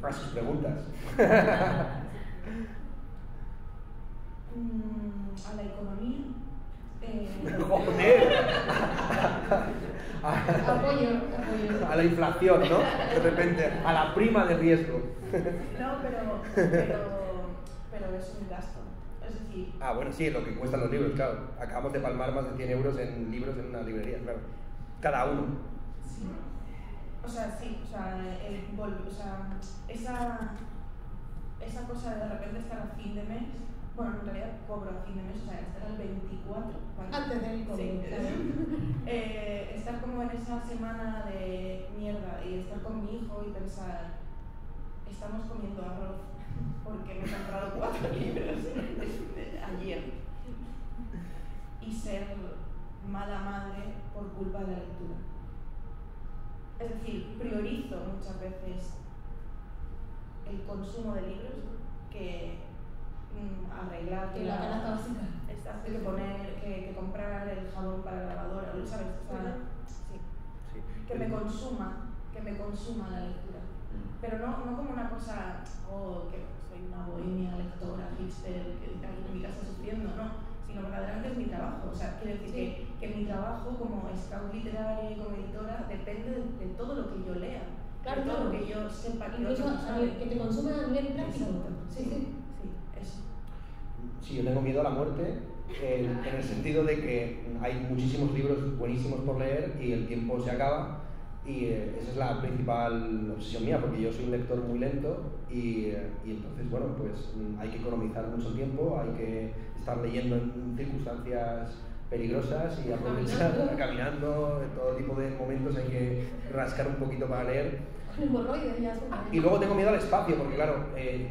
Speaker 3: A sus preguntas.
Speaker 4: A la economía.
Speaker 3: ¡Joder!
Speaker 1: Apoyo.
Speaker 3: A la inflación, ¿no? De repente, a la prima de riesgo.
Speaker 4: No, pero es un gasto. Es decir...
Speaker 3: Bueno, sí, lo que cuestan los libros, claro. Acabamos de palmar más de 100 euros en libros en una librería, claro. Cada uno.
Speaker 4: Sí. Esa cosa de repente estar a fin de mes, bueno, en realidad cobro a fin de mes, o sea, estar al 24, ¿vale?
Speaker 1: Antes del cobro.
Speaker 4: Sí. Estar como en esa semana de mierda y estar con mi hijo y pensar, estamos comiendo arroz porque me he comprado 4 libros ayer, y ser mala madre por culpa de la lectura. Es decir, priorizo muchas veces el consumo de libros que arreglar
Speaker 1: Que la canasta básica.
Speaker 4: Exacto, que comprar el jabón para la lavadora, ¿sabes? O sea, sí. Que me consuma la lectura. Pero no como una cosa, que soy una bohemia lectora, hipster, que está aquí en mi casa sufriendo, no. Sino verdaderamente es mi trabajo. O sea, quiero decir que mi trabajo como scout literaria y como editora depende de todo lo que yo lea.
Speaker 1: Claro,
Speaker 4: de todo lo que yo sepa que
Speaker 1: incluso
Speaker 4: otros saben.
Speaker 1: que te consuma a nivel práctico.
Speaker 4: Sí, eso.
Speaker 3: Sí, yo tengo miedo a la muerte, en el sentido de que hay muchísimos libros buenísimos por leer y el tiempo se acaba, y esa es la principal obsesión mía, porque yo soy un lector muy lento y entonces, bueno, pues hay que economizar mucho tiempo, hay que estar leyendo en circunstancias peligrosas y aprovechar, caminando, en todo tipo de momentos hay que rascar un poquito para leer.
Speaker 1: Con hemorroides ya.
Speaker 3: Y luego tengo miedo al espacio, porque claro, se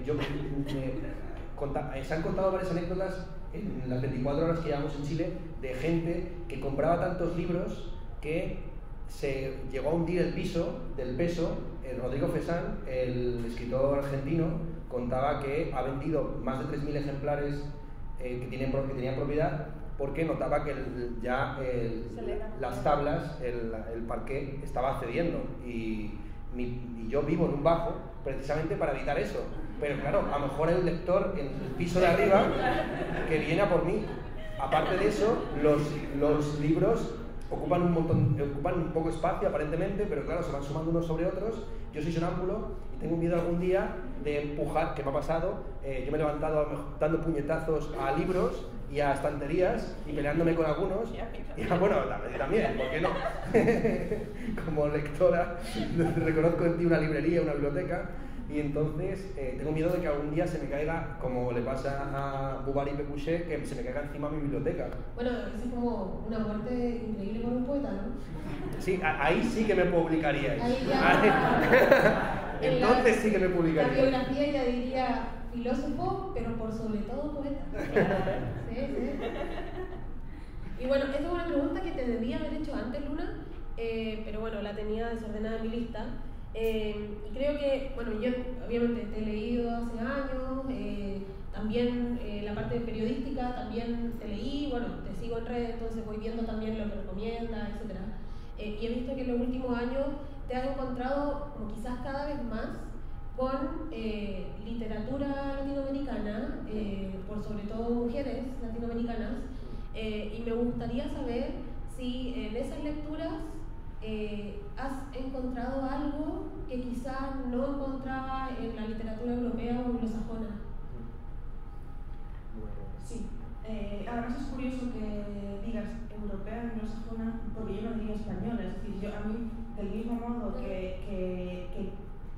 Speaker 3: han contado varias anécdotas en las 24 horas que llevamos en Chile de gente que compraba tantos libros que se llegó a hundir el piso del peso. Rodrigo Fesán, el escritor argentino, contaba que ha vendido más de 3.000 ejemplares que tenían propiedad, porque notaba que las tablas, el parqué estaba cediendo, y yo vivo en un bajo precisamente para evitar eso. Pero claro, a lo mejor hay un lector en el piso de arriba que viene a por mí. Aparte de eso, los libros ocupan un poco espacio aparentemente, pero claro, se van sumando unos sobre otros. Yo soy sonámbulo y tengo miedo algún día de empujar, que me ha pasado, yo me he levantado dando puñetazos a libros y a estanterías y peleándome con algunos. Y bueno, también, ¿por qué no? Como lectora, reconozco en ti una librería, una biblioteca. Y entonces tengo miedo de que algún día se me caiga, como le pasa a Bovary y Pécuchet, que se me caiga encima mi biblioteca.
Speaker 1: Bueno, eso es como una muerte increíble por un poeta, ¿no?
Speaker 3: Sí, ahí sí que me publicaríais.
Speaker 1: Ahí ya.
Speaker 3: Entonces sí que me
Speaker 1: La
Speaker 3: publicaríais.
Speaker 1: biografía ya diría filósofo, pero por sobre todo poeta. Sí, sí. Y bueno, esa es una pregunta que te debía haber hecho antes, Luna, pero bueno, la tenía desordenada en mi lista. Y creo que, bueno, yo obviamente te he leído hace años, también la parte periodística también te leí, bueno, te sigo en redes, entonces voy viendo también lo que recomiendas, etc. Y he visto que en los últimos años te has encontrado como quizás cada vez más con literatura latinoamericana, por sobre todo mujeres latinoamericanas, y me gustaría saber si en esas lecturas has encontrado algo que quizás no encontraba en la literatura europea o anglosajona.
Speaker 4: Sí, además es curioso que digas europea, anglosajona, porque yo no diría española, es decir, a mí, del mismo modo que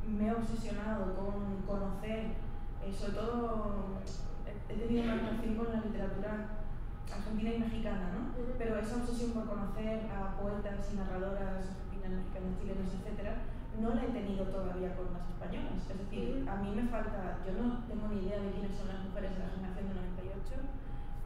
Speaker 4: me he obsesionado con conocer, sobre todo he tenido una relación con la literatura argentina y mexicana, ¿no? Pero esa obsesión por conocer a poetas y narradoras argentinas, mexicanas, chilenas, etc., no la he tenido todavía con las españolas. Es decir, a mí me falta, yo no tengo ni idea de quiénes son las mujeres de la generación del 98,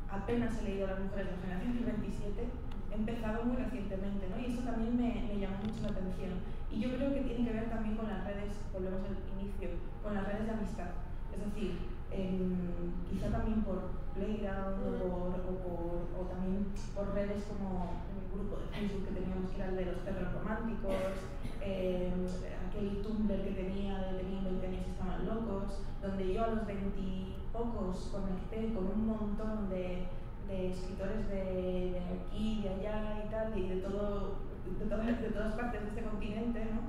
Speaker 4: apenas he leído a las mujeres de la generación del 27, he empezado muy recientemente, ¿no? Y eso también me llamó mucho la atención. Y yo creo que tiene que ver también con las redes, volvemos al inicio, con las redes de amistad. Es decir, quizá también por Playground o también por redes como el grupo de Facebook que teníamos, que era el de los perros románticos, aquel Tumblr que tenía de tenían 20 años y estaban locos, donde yo a los 20 y pocos conecté con un montón de escritores de aquí, de allá y tal, y de todas partes de este continente, ¿no?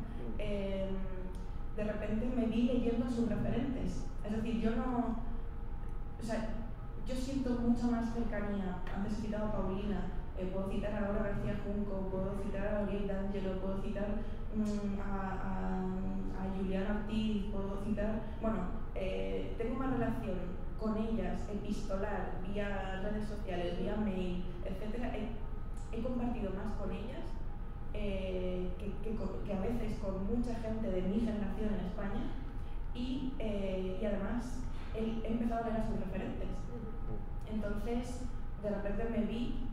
Speaker 4: De repente me vi leyendo sus referentes. Es decir, yo siento mucha más cercanía. Antes he citado a Paulina, puedo citar a Laura García Junco, puedo citar a Gabriel D'Angelo, puedo citar a Juliana Ortiz, puedo citar... Bueno, tengo una relación con ellas, epistolar, vía redes sociales, vía mail, etc. He compartido más con ellas que a veces con mucha gente de mi generación en España y además he empezado a leer a sus referentes. Entonces, de repente me vi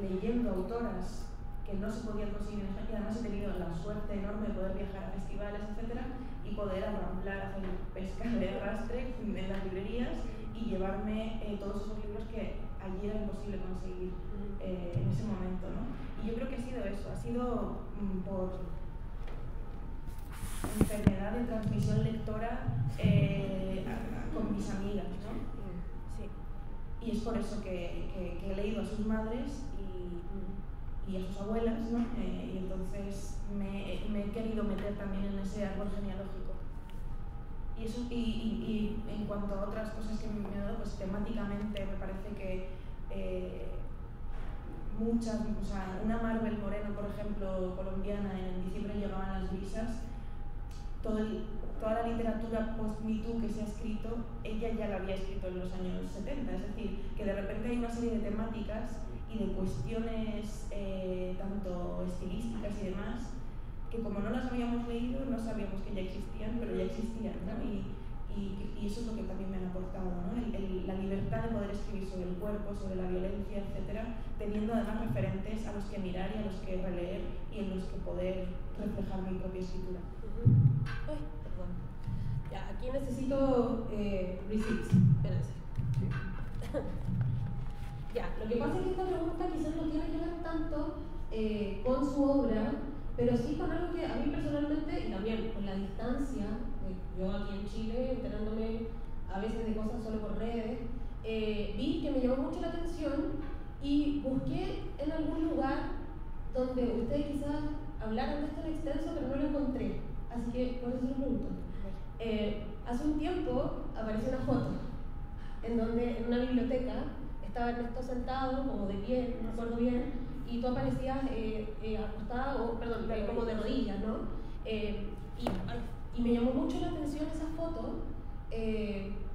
Speaker 4: leyendo autoras que no se podían conseguir en España, y además he tenido la suerte enorme de poder viajar a festivales, etc., y poder arramblar, hacer pesca de arrastre en las librerías y llevarme todos esos libros que allí era imposible conseguir en ese momento, ¿no? Y yo creo que ha sido eso, ha sido por enfermedad de transmisión lectora con mis amigas, ¿no? Sí. Y es por eso que he leído a sus madres y a sus abuelas, ¿no? Y entonces me he querido meter también en ese árbol genealógico. Y eso, y en cuanto a otras cosas que me han dado, pues temáticamente me parece que muchas, o sea, una Marvel Moreno, por ejemplo, colombiana, en diciembre llegaban las brisas, toda la literatura post-Me Too que se ha escrito, ella ya la había escrito en los años 70, es decir, que de repente hay una serie de temáticas y de cuestiones tanto estilísticas y demás, que como no las habíamos leído, no sabíamos que ya existían, pero ya existían, ¿no? Y eso es lo que también me han aportado, ¿no? La libertad de poder escribir sobre el cuerpo, sobre la violencia, etcétera, teniendo además referentes a los que mirar y a los que releer y en los que poder reflejar mi propia escritura.
Speaker 1: Ay, perdón. Ya, aquí necesito receipts. Espérense. Ya, lo que pasa es que esta pregunta quizás no tiene que ver tanto con su obra, pero sí con algo que a mí personalmente, y también con la distancia, yo aquí en Chile, enterándome a veces de cosas solo por redes, vi que me llamó mucho la atención y busqué en algún lugar donde ustedes quizás hablaran de esto en extenso, pero no lo encontré. Así que por eso lo pregunto. Hace un tiempo apareció una foto en donde en una biblioteca estaba Ernesto sentado, como de pie, no recuerdo bien, y tú aparecías acostada, o perdón, como de rodillas, ¿no? Y me llamó mucho la atención esa foto,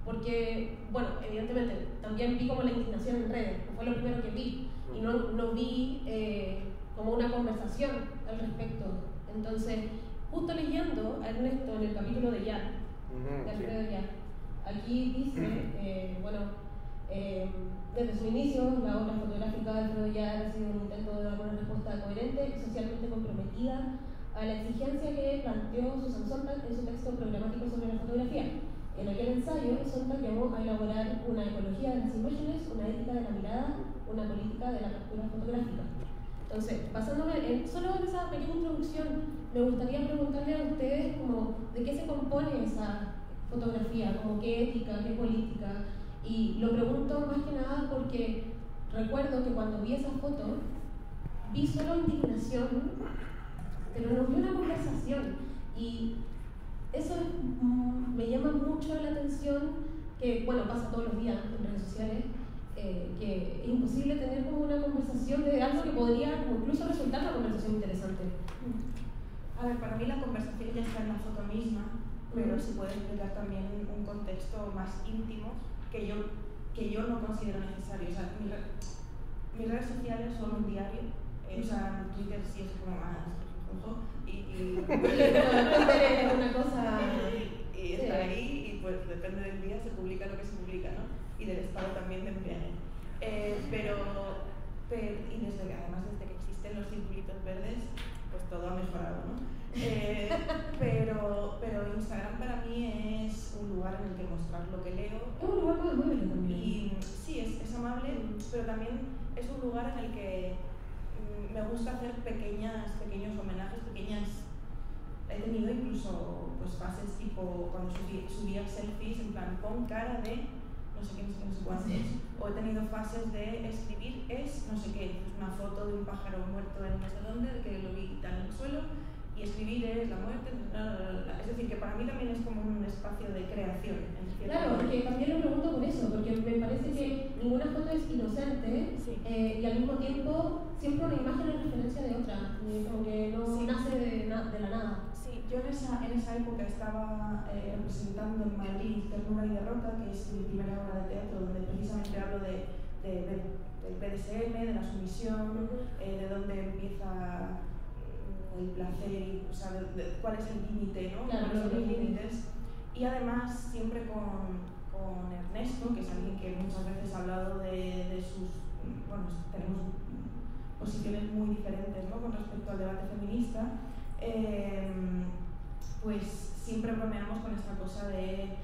Speaker 1: porque, bueno, evidentemente también vi como la indignación en redes, fue lo primero que vi, y no vi como una conversación al respecto. Entonces, justo leyendo a Ernesto en el capítulo de Yar, de Alfredo Yar, aquí dice, desde su inicio, la obra fotográfica de Alfredo Yar ha sido un intento de dar una respuesta coherente y socialmente comprometida a la exigencia que planteó Susan Sontag en su texto programático sobre la fotografía. En aquel ensayo, Sontag llamó a elaborar una ecología de las imágenes, una ética de la mirada, una política de la captura fotográfica. Entonces, basándome solo en esa pequeña introducción, me gustaría preguntarle a ustedes como de qué se compone esa fotografía, como qué ética, qué política. Y lo pregunto más que nada porque recuerdo que cuando vi esa foto, vi solo indignación, pero no vi una conversación. Y eso me llama mucho la atención, que bueno, pasa todos los días en redes sociales, que es imposible tener como una conversación de algo que podría incluso resultar una conversación interesante.
Speaker 4: A ver, para mí la conversación ya está en la foto misma, pero se puede explicar también un contexto más íntimo que yo no considero necesario. O sea, mis redes sociales son un diario, o sea, Twitter sí es como más
Speaker 1: es una cosa
Speaker 4: y está ahí, y pues depende del día se publica lo que se publica, ¿no? Y del estado también de embriague. Pero y además desde que existen los circulitos verdes, pues todo ha mejorado, ¿no? Pero Instagram para mí es un lugar en el que mostrar lo que leo.
Speaker 1: Es un lugar muy amable también.
Speaker 4: Y sí, es amable, pero también es un lugar en el que me gusta hacer pequeños homenajes, he tenido incluso pues fases tipo cuando subía selfies en plan pon cara de no sé qué, no sé cuántos, o he tenido fases de escribir es no sé qué, una foto de un pájaro muerto en no sé dónde, que lo vi en el suelo, y escribir es la muerte, es decir, que para mí también es como un espacio de creación.
Speaker 1: Claro, porque también lo pregunto por eso, porque me parece que ninguna foto es inocente,
Speaker 4: sí.
Speaker 1: Y al mismo tiempo siempre una imagen es referencia de otra, como que no nace de la nada.
Speaker 4: Sí, yo en esa época estaba representando en Madrid Ternura y Derrota, que es mi primera obra de teatro, donde precisamente hablo del BDSM, de la sumisión, de dónde empieza el placer, o sea, cuál es el límite, ¿no?
Speaker 1: Claro,
Speaker 4: ¿Cuáles son los límites? Y además siempre con Ernesto, que es alguien que muchas veces ha hablado de sus, bueno, tenemos posiciones muy diferentes, ¿no? Con respecto al debate feminista, pues siempre bromeamos con esta cosa de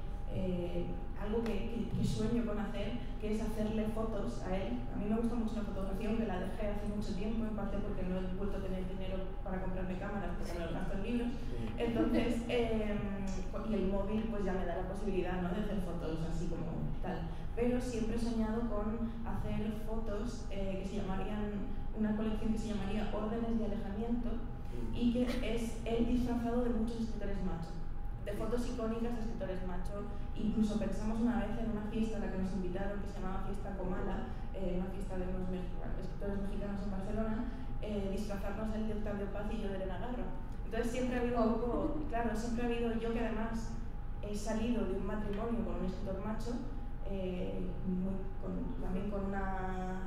Speaker 4: algo que sueño con hacer, que es hacerle fotos a él. A mí me gusta mucho la fotografía, aunque la dejé hace mucho tiempo, en parte porque no he vuelto a tener dinero para comprarme cámaras, porque me lo gasto en libros. Entonces, y el móvil pues ya me da la posibilidad, ¿no?, de hacer fotos así como tal. Pero siempre he soñado con hacer fotos que se llamarían, una colección que se llamaría Órdenes de Alejamiento, y que es él disfrazado de muchos escritores machos, de fotos icónicas de escritores macho. Incluso pensamos una vez en una fiesta a la que nos invitaron, que se llamaba Fiesta Comala, una fiesta de unos escritores mexicanos en Barcelona, disfrazarnos él de Octavio Paz y yo de Elena Garro. Entonces siempre ha habido un poco, claro, siempre ha habido, yo que además he salido de un matrimonio con un escritor macho, también con una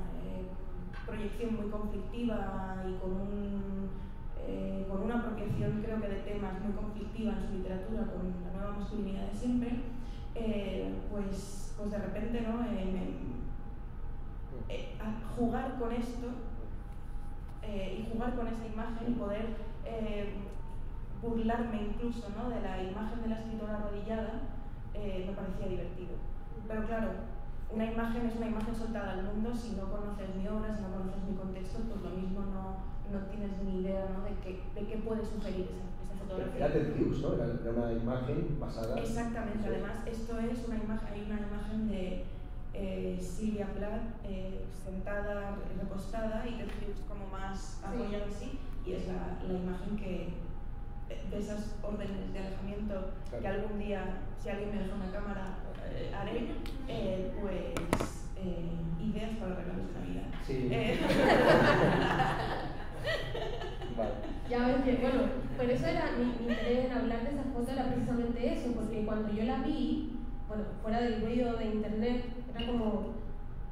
Speaker 4: proyección muy conflictiva y con una apropiación, creo que, de temas muy conflictiva en su literatura, con la nueva masculinidad de siempre, pues de repente, ¿no?, jugar con esto y jugar con esa imagen y poder burlarme incluso, ¿no?, de la imagen de la escritora arrodillada, me parecía divertido. Pero claro, una imagen es una imagen soltada al mundo. Si no conoces mi obra, si no conoces mi contexto, pues lo mismo no tienes ni idea, ¿no?, de qué puede sugerir esa fotografía.
Speaker 3: Era Ted Hughes, ¿no? Era una imagen basada.
Speaker 4: Exactamente. Además, esto es una imagen, hay una imagen de Silvia Plath, sentada, recostada, y Ted Hughes como más apoyado así, y es la imagen que de esas órdenes de alejamiento que algún día, si alguien me deja una cámara, haré, pues ideas para regalos de Navidad.
Speaker 3: Sí. Vale.
Speaker 1: Ya ves que, bueno, por eso era mi interés en hablar de esas cosas, era precisamente eso, porque cuando yo la vi, bueno, fuera del ruido de internet, era como,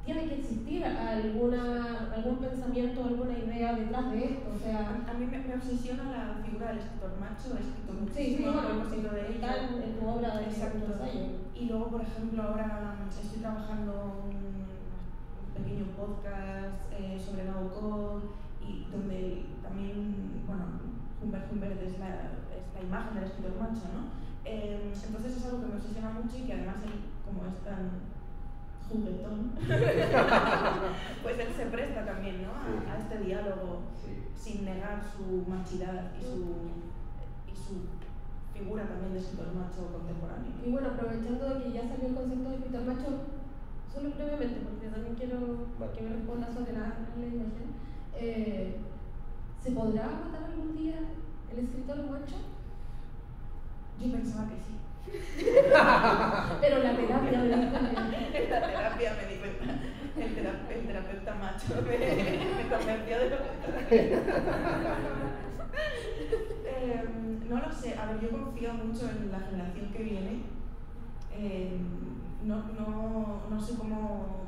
Speaker 1: tiene que existir algún pensamiento, alguna idea detrás de esto, o sea...
Speaker 4: A mí me obsesiona la figura del escritor macho, he escrito
Speaker 1: Sí,
Speaker 4: muchísimo
Speaker 1: bueno,
Speaker 4: de ello.
Speaker 1: está en tu obra de
Speaker 4: ensayo. Y luego, por ejemplo, ahora estoy trabajando un pequeño podcast sobre Nabokov, y donde también, bueno, Humbert es la imagen del escritor macho, ¿no? Entonces es algo que me obsesiona mucho y que además él, como es tan juguetón, pues él se presta también, ¿no? a este diálogo, sin negar su machidad y su figura también de escritor macho contemporáneo.
Speaker 1: Y bueno, aprovechando que ya salió el concepto de escritor macho, solo brevemente, porque también quiero que me responda sobre la imagen. ¿Se podrá matar algún día el escritor macho?
Speaker 4: Yo pensaba que sí.
Speaker 1: Pero la terapia me dijo
Speaker 4: La terapia me di cuenta. El terapeuta macho me convenció de lo no lo sé, a ver, yo confío mucho en la generación que viene. No sé cómo.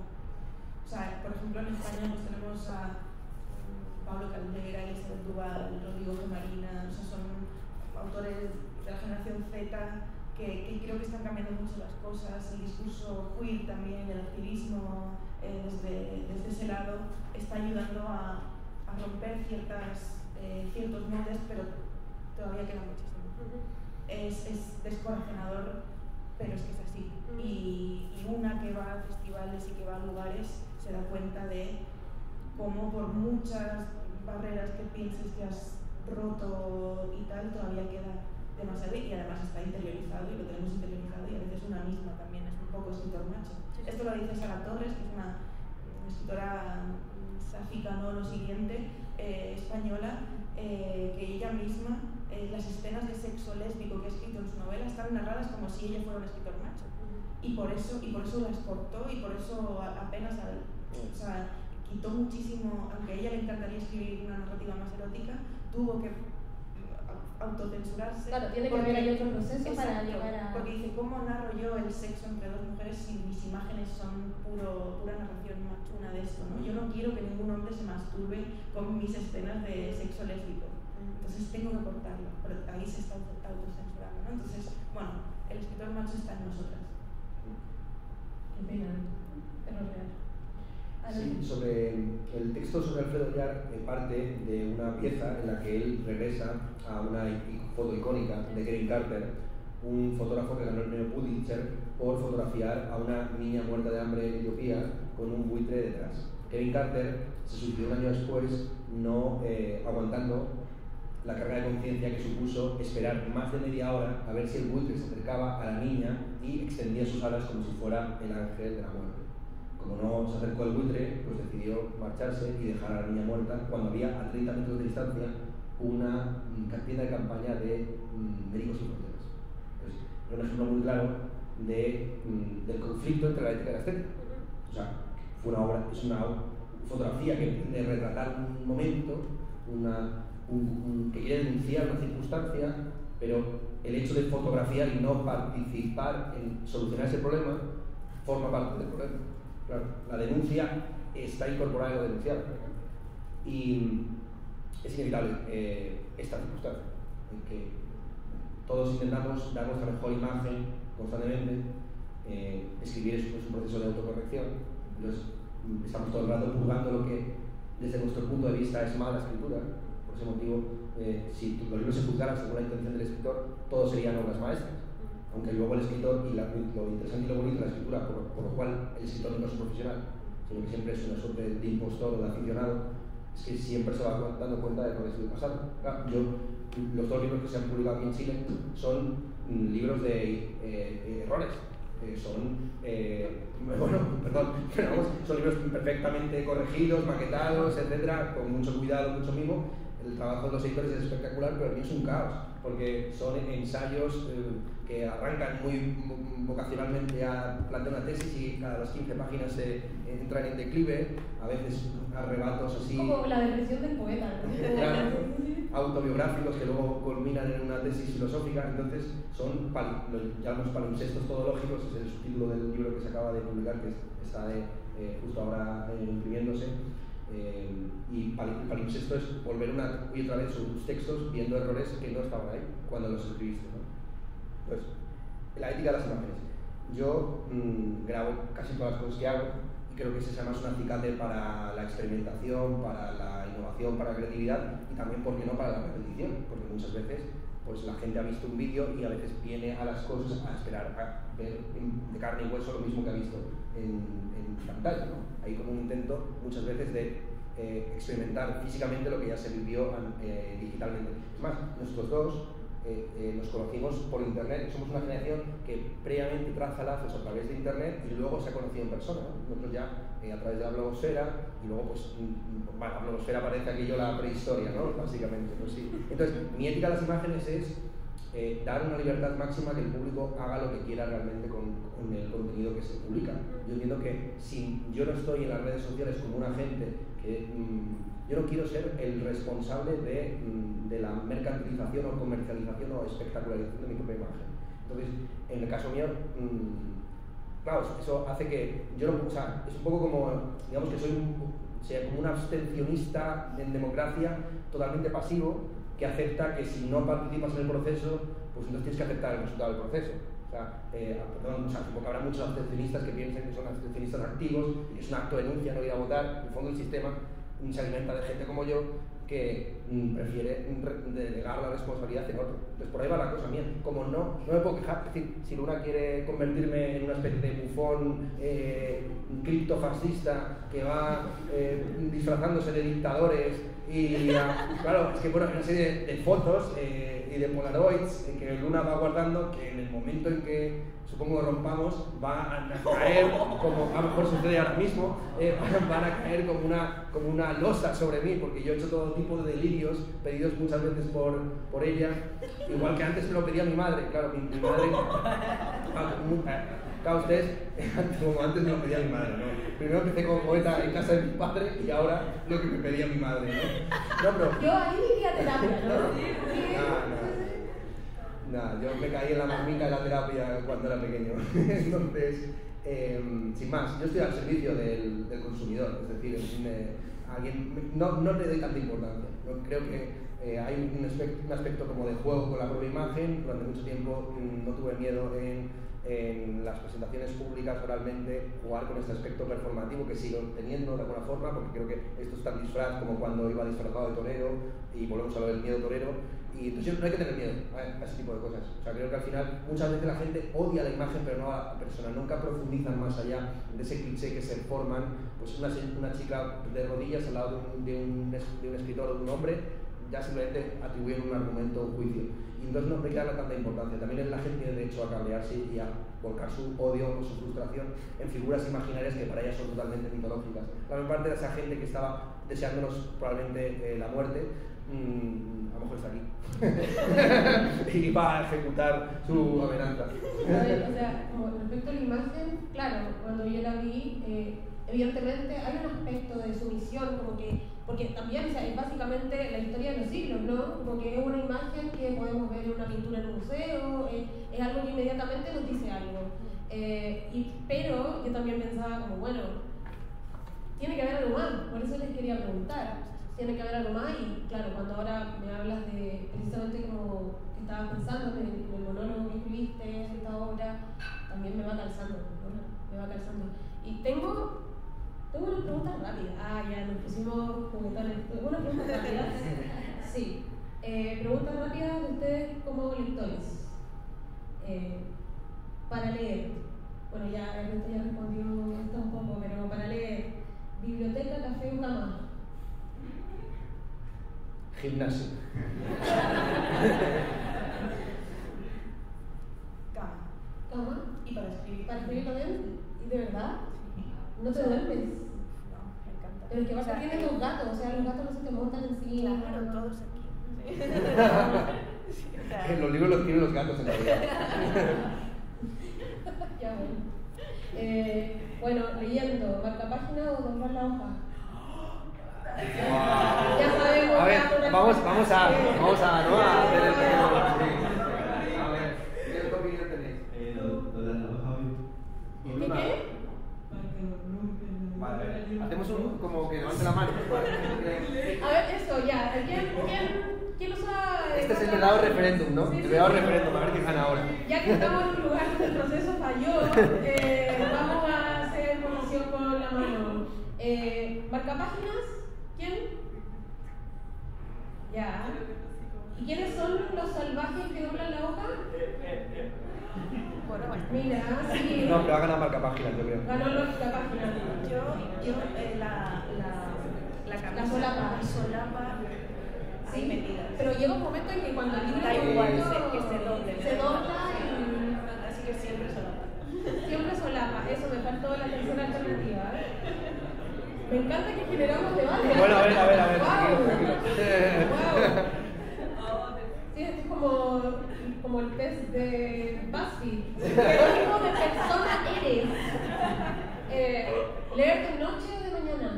Speaker 4: O sea, por ejemplo, en España pues tenemos a Pablo Caldera, Elizabeth Duval, Rodrigo Gemarina, o sea, son autores de la generación Z que creo que están cambiando mucho las cosas. El discurso queer también, el activismo desde ese lado está ayudando a romper ciertos moldes, pero todavía queda muchísimo. Es descorazonador, pero es que es así. Y una que va a festivales y que va a lugares se da cuenta de cómo por muchas barreras que pienses que has roto y tal, todavía queda demasiado, y además está interiorizado y lo tenemos interiorizado, y a veces una misma también es un poco escritor macho. Esto lo dice Sara Torres, que es una escritora sáfica, no lo siguiente, española, que ella misma, las escenas de sexo lésbico que ha escrito en su novela están narradas como si ella fuera un escritor macho, y por eso las cortó, y por eso apenas quitó muchísimo. Aunque a ella le encantaría escribir una narrativa más erótica, tuvo que autocensurarse.
Speaker 1: Claro, tiene que haber ahí otro proceso.
Speaker 4: Exacto,
Speaker 1: para llegar a...
Speaker 4: porque dice, ¿cómo narro yo el sexo entre dos mujeres si mis imágenes son pura narración machuna de esto, ¿no? Yo no quiero que ningún hombre se masturbe con mis escenas de sexo lésbico, entonces tengo que cortarlo, pero ahí se está autocensurando, ¿no? Entonces, bueno, el escritor macho está en nosotras.
Speaker 1: Qué pena, pero real.
Speaker 3: Sí, sobre el texto sobre Alfredo Yar parte de una pieza en la que él regresa a una foto icónica de Kevin Carter, un fotógrafo que ganó el premio Pulitzer por fotografiar a una niña muerta de hambre en Etiopía con un buitre detrás. Kevin Carter se suicidó un año después, no aguantando la carga de conciencia que supuso esperar más de media hora a ver si el buitre se acercaba a la niña y extendía sus alas como si fuera el ángel de la muerte. Como no se acercó el buitre, pues decidió marcharse y dejar a la niña muerta cuando había a 30 metros de distancia una tienda de campaña de Médicos Sin Fronteras. Pues, es un ejemplo muy claro del conflicto entre la ética y la estética. O sea, es una fotografía que pretende retratar un momento, que quiere denunciar una circunstancia, pero el hecho de fotografiar y no participar en solucionar ese problema forma parte del problema. Claro, la denuncia está incorporada en lo denunciado y es inevitable esta circunstancia en que todos intentamos dar nuestra mejor imagen constantemente. Escribir es un proceso de autocorrección, entonces estamos todo el rato purgando lo que desde nuestro punto de vista es mala escritura. Por ese motivo, si los libros se juzgaran según la intención del escritor, todos serían obras maestras. Aunque luego el escritor, y lo interesante y lo bonito de la escritura, por lo cual el escritor no es un profesional, sino que siempre es una suerte de impostor o de aficionado, es que siempre se va dando cuenta de errores del pasado. Claro, los dos libros que se han publicado aquí en Chile son libros de errores, son libros perfectamente corregidos, maquetados, etcétera, con mucho cuidado, mucho mimo. El trabajo de los editores es espectacular, pero el mío es un caos, porque son ensayos que arrancan muy vocacionalmente a plantear una tesis y a las 15 páginas entran en declive, a veces arrebatos así.
Speaker 1: Como la depresión del poeta, ¿no?
Speaker 3: Claro, autobiográficos que luego culminan en una tesis filosófica. Entonces son llamamos palimpsestos todológicos, es el subtítulo del libro que se acaba de publicar, que está justo ahora imprimiéndose. Y palimpsesto es volver una y otra vez sus textos viendo errores que no estaban ahí cuando los escribiste, ¿no? Pues, la ética de las imágenes. Yo grabo casi todas las cosas que hago y creo que ese es además un acicate para la experimentación, para la innovación, para la creatividad y también, ¿por qué no?, para la repetición, porque muchas veces pues la gente ha visto un vídeo y a veces viene a las cosas a esperar a ver de carne y hueso lo mismo que ha visto en pantalla, ¿no? Hay como un intento muchas veces de experimentar físicamente lo que ya se vivió digitalmente. Es más, nosotros dos nos conocimos por internet, somos una generación que previamente traza lazos a través de internet y luego se ha conocido en persona, ¿no? Nosotros ya a través de la blogosfera y luego pues la blogosfera parece aquello la prehistoria, ¿no? Básicamente, pues sí. Entonces, mi ética de las imágenes es dar una libertad máxima, que el público haga lo que quiera realmente con el contenido que se publica. Yo entiendo que si yo no estoy en las redes sociales como un agente que yo no quiero ser el responsable de la mercantilización o comercialización o espectacularización de mi propia imagen. Entonces, en el caso mío, claro, eso hace que yo no, o sea, es un poco como, digamos que soy como un abstencionista en democracia totalmente pasivo, que acepta que si no participas en el proceso, pues entonces tienes que aceptar el resultado del proceso. Supongo que habrá muchos abstencionistas que piensen que son abstencionistas activos y que es un acto de denuncia no ir a votar. En el fondo, el sistema se alimenta de gente como yo que prefiere delegar la responsabilidad en otro. Entonces, por ahí va la cosa mía. Como no me puedo quejar. Es decir, si Luna quiere convertirme en una especie de bufón criptofascista que va disfrazándose de dictadores y claro, es que bueno, hay una serie de fotos y de polaroids que Luna va guardando que en el momento en que supongo rompamos va a caer, como a lo mejor sucede ahora mismo, van a caer como una losa sobre mí, porque yo he hecho todo tipo de delirios pedidos muchas veces por ella, igual que antes me lo pedía mi madre. Claro, mi madre, claro, ustedes, como antes me lo pedía mi madre, ¿no? Primero empecé como poeta en casa de mi padre y ahora lo que me pedía mi madre, ¿no? No, pero
Speaker 1: yo ahí diría terapia, ¿no?
Speaker 3: Nada, yo me caí en la marmita de la terapia cuando era pequeño. Entonces, sin más, yo estoy al servicio del consumidor, es decir, no le doy tanta importancia. Creo que hay un aspecto como de juego con la propia imagen. Durante mucho tiempo no tuve miedo en las presentaciones públicas oralmente jugar con este aspecto performativo que sigo teniendo de alguna forma, porque creo que esto es tan disfraz como cuando iba disfrazado de torero y volvemos a lo del miedo torero. Y entonces no hay que tener miedo a ese tipo de cosas. O sea, creo que al final muchas veces la gente odia la imagen pero no a la persona, nunca profundizan más allá de ese cliché que se forman, pues una chica de rodillas al lado de un escritor o de un hombre, ya simplemente atribuyen un argumento o un juicio. Y entonces no hay que darle tanta importancia. También la gente tiene derecho a cabrearse y a volcar su odio o su frustración en figuras imaginarias que para ellas son totalmente mitológicas. La mayor parte de esa gente que estaba deseándonos probablemente la muerte, a lo mejor está aquí y va a ejecutar su amenaza.
Speaker 1: A ver, o sea, como respecto a la imagen, claro, cuando yo la vi, evidentemente hay un aspecto de sumisión, como que, porque también, o sea, es básicamente la historia de los siglos, ¿no? Como que es una imagen que podemos ver en una pintura en un museo, es algo que inmediatamente nos dice algo. Pero yo también pensaba como, bueno, tiene que haber algo más, por eso les quería preguntar. Tiene que haber algo más y claro, cuando ahora me hablas de precisamente como que estabas pensando en el monólogo que escribiste, esta obra, también me va calzando, ¿no? Me va calzando. Y tengo unas preguntas rápidas. Ya nos pusimos juguetones. ¿Tengo unas preguntas rápidas? Sí. Preguntas rápidas de ustedes como lectores. Para leer, bueno ya respondió esto un poco, pero para leer, biblioteca, café o cama.
Speaker 3: Gimnasio.
Speaker 4: Cama.
Speaker 1: ¿Cama?
Speaker 4: Y para escribir.
Speaker 1: Para
Speaker 4: Claro, todos aquí. Sí. O sea,
Speaker 3: Los libros los tienen los gatos en realidad.
Speaker 1: Ya, bueno, leyendo, marca página o doblar la hoja. Ya sabemos.
Speaker 3: A ver,
Speaker 1: ya
Speaker 3: vamos a ¿no? A hacer el pequeño. A ver, ¿qué opinión tenéis?
Speaker 1: ¿Qué?
Speaker 3: Vale, hacemos un como que levante la mano.
Speaker 1: A ver, eso, ya. ¿Quién usa?
Speaker 3: Este es el verdadero referéndum, ¿no?
Speaker 1: Sí,
Speaker 3: El
Speaker 1: sí,
Speaker 3: verdadero
Speaker 1: sí.
Speaker 3: referéndum, a ver quién gana ahora.
Speaker 1: Ya que estamos en un lugar donde el proceso falló, vamos a hacer votación con la mano. ¿Marca páginas? ¿Quién? Ya. ¿Y quiénes son los salvajes que doblan la hoja?
Speaker 4: bueno,
Speaker 1: Mira, sí.
Speaker 3: No, pero va a ganar marca página, yo creo.
Speaker 1: Ganó la página.
Speaker 4: yo la camisa,
Speaker 1: solapa.
Speaker 4: la solapa ahí metida.
Speaker 1: Pero llega un momento en que cuando el libro
Speaker 4: Da igual, que se doble.
Speaker 1: se dobla
Speaker 4: Así que siempre solapa.
Speaker 1: y siempre solapa. Eso me faltó la tercera alternativa. Me encanta que generamos debate.
Speaker 3: Bueno, a ver.
Speaker 1: Wow.
Speaker 3: Tranquilo.
Speaker 1: Wow. Sí, esto es como el test de BuzzFeed. ¿Qué tipo de persona eres? ¿Leer de noche o de mañana?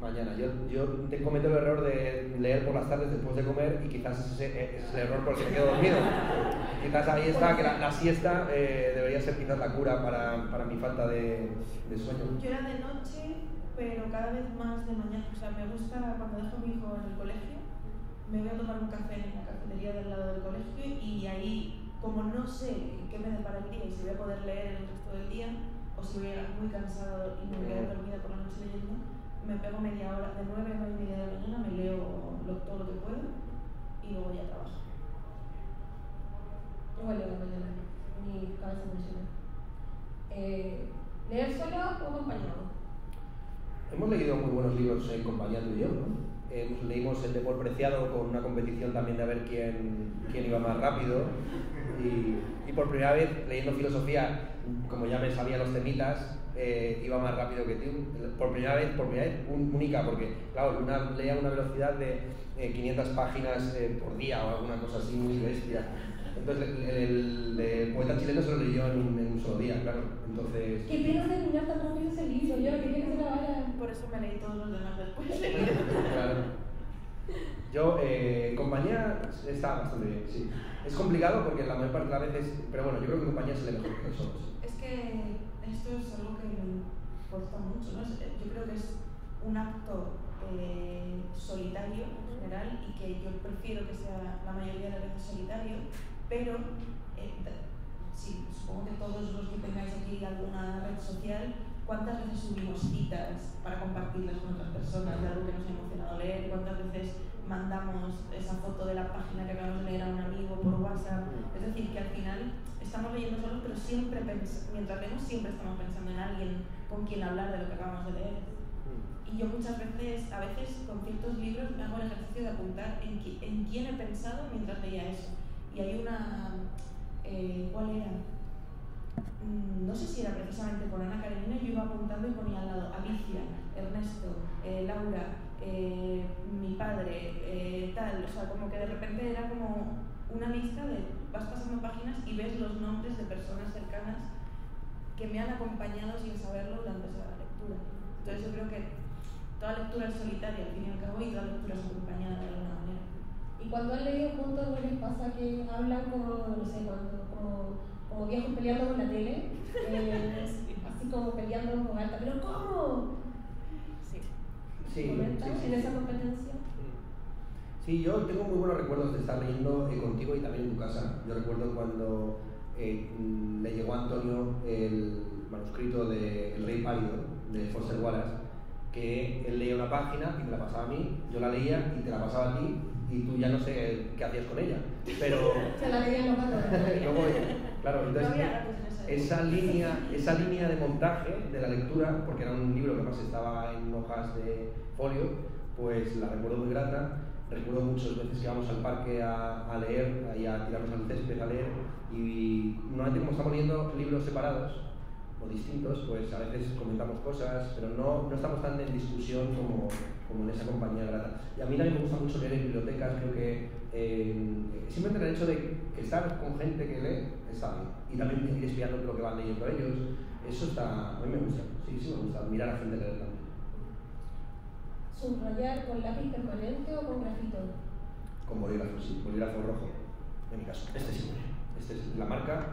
Speaker 3: Mañana. Yo te cometo el error de leer por las tardes después de comer y quizás ese es el error por el que me quedo dormido. Quizás ahí está, que la siesta debería ser quizás la cura para mi falta de sueño.
Speaker 4: Yo era de noche, pero cada vez más de mañana. O sea, me gusta cuando dejo a mi hijo en el colegio, me voy a tomar un café en la cafetería del lado del colegio y ahí, como no sé qué me depara el día y si voy a poder leer el resto del día o si voy a llegar muy cansado y me quedo dormida por la noche leyendo, me pego media hora, de 9 a 9 y media de la mañana, me leo todo lo que puedo y luego ya trabajo.
Speaker 1: Igual leo de mañana. Mi cabeza funciona. ¿Leer solo o acompañado?
Speaker 3: Hemos leído muy buenos libros en compañía tú y yo, ¿no? Leímos el de Paul Preciado con una competición también de a ver quién iba más rápido y por primera vez leyendo filosofía, como ya me sabía los temitas, iba más rápido que tú. Por primera vez única, porque claro, Luna leía a una velocidad de 500 páginas por día o alguna cosa así muy bestia. Entonces el poeta chileno se lo leyó en un solo día, claro. Entonces...
Speaker 1: Qué pena terminar tan rápido ese libro, yo quería que se acabara.
Speaker 4: Por eso me leí todos los demás después.
Speaker 3: Claro. Yo, compañía está bastante bien, sí. Es complicado porque la mayor parte de las veces, pero bueno, yo creo que compañía se lee mejor que solos.
Speaker 4: Es que esto es algo que me importa mucho, ¿no? Yo creo que es un acto solitario en general y que yo prefiero que sea la mayoría de las veces solitario, pero sí, supongo que todos los que tengáis aquí alguna red social, ¿cuántas veces subimos citas para compartirlas con otras personas de algo que nos ha emocionado leer? ¿Cuántas veces mandamos esa foto de la página que acabamos de leer a un amigo por WhatsApp? Es decir, que al final estamos leyendo solos, pero siempre mientras leemos siempre estamos pensando en alguien con quien hablar de lo que acabamos de leer. Y yo muchas veces, a veces con ciertos libros me hago el ejercicio de apuntar en quién he pensado mientras leía eso. Y hay una... ¿cuál era? No sé si era precisamente con Ana Karenina, yo iba apuntando y ponía al lado Alicia, Ernesto, Laura, mi padre, tal, o sea, como que de repente era como una lista de, vas pasando páginas y ves los nombres de personas cercanas que me han acompañado sin saberlo durante esa lectura. Entonces yo creo que toda lectura es solitaria al fin y al cabo y toda lectura es acompañada de alguna manera.
Speaker 1: Y cuando han leído juntos, ¿no les pasa que hablan como, no sé, como viejos peleando con la tele? Así como peleando en voz alta, ¿pero cómo?
Speaker 3: Sí,
Speaker 1: ¿Comentan en esa competencia?
Speaker 3: Sí, yo tengo muy buenos recuerdos de estar leyendo contigo y también en tu casa. Yo recuerdo cuando le llegó a Antonio el manuscrito de El Rey Pálido, de Foster Wallace, que él leía una página y me la pasaba a mí, yo la leía y te la pasaba a ti, y tú ya no sé qué hacías con ella, pero...
Speaker 1: Se la leían los gatos.
Speaker 3: Luego, claro, entonces... Esa línea de montaje de la lectura, porque era un libro que además estaba en hojas de folio, pues la recuerdo muy grata. Recuerdo muchas veces que íbamos al parque a leer, y a tirarnos al césped a leer, y normalmente como estamos leyendo libros separados, distintos, pues a veces comentamos cosas, pero no estamos tan en discusión como en esa compañía grata. Y a mí también me gusta mucho leer en bibliotecas, creo que simplemente el hecho de estar con gente que lee está bien. Y también ir espiando lo que van leyendo ellos, eso está, a mí me gusta, sí me gusta, mirar a gente leer también.
Speaker 1: ¿Subrayar con lápiz permanente o con grafito?
Speaker 3: Con bolígrafo, sí, bolígrafo rojo, en mi caso, este siempre. Esta es la marca,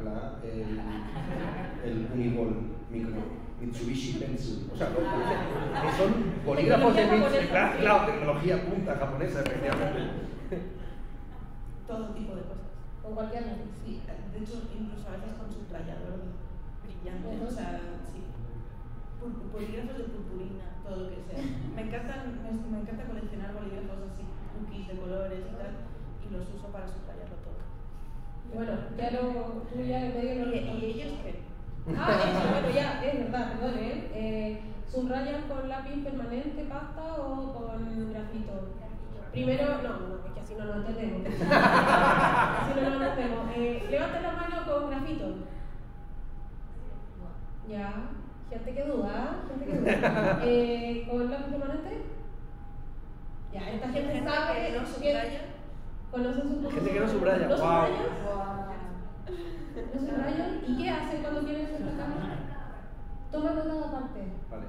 Speaker 3: el Unibol Micro, Mitsubishi Pencil. O sea, que son bolígrafos de Mitsubishi, claro, tecnología punta japonesa, efectivamente.
Speaker 4: Todo tipo de cosas.
Speaker 1: Con cualquier lápiz.
Speaker 4: Sí, de hecho, incluso a veces con subrayador brillante, o sea, sí. Bolígrafos de purpurina, todo lo que sea. Me encanta coleccionar bolígrafos así, cookies de colores y tal, y los uso para subrayarlo todo.
Speaker 1: Bueno, tú ya en medio lo
Speaker 4: ¿Y ellos qué?
Speaker 1: Eso, bueno, ya, es verdad, perdón, ¿subrayas con lápiz permanente, pasta o con grafito? Primero, no, es que así no lo entendemos. Así no lo entendemos. Levanta la mano con grafito. Ya, gente que duda. ¿Con lápiz permanente? Ya, esta gente sabe
Speaker 4: que no subraya.
Speaker 1: ¿Conocen su
Speaker 3: Gente que no subraya,
Speaker 1: ¿No
Speaker 3: wow.
Speaker 1: ¿No subrayan? ¿Y qué hacen cuando quieren subrayar? Toman nota aparte.
Speaker 3: Vale.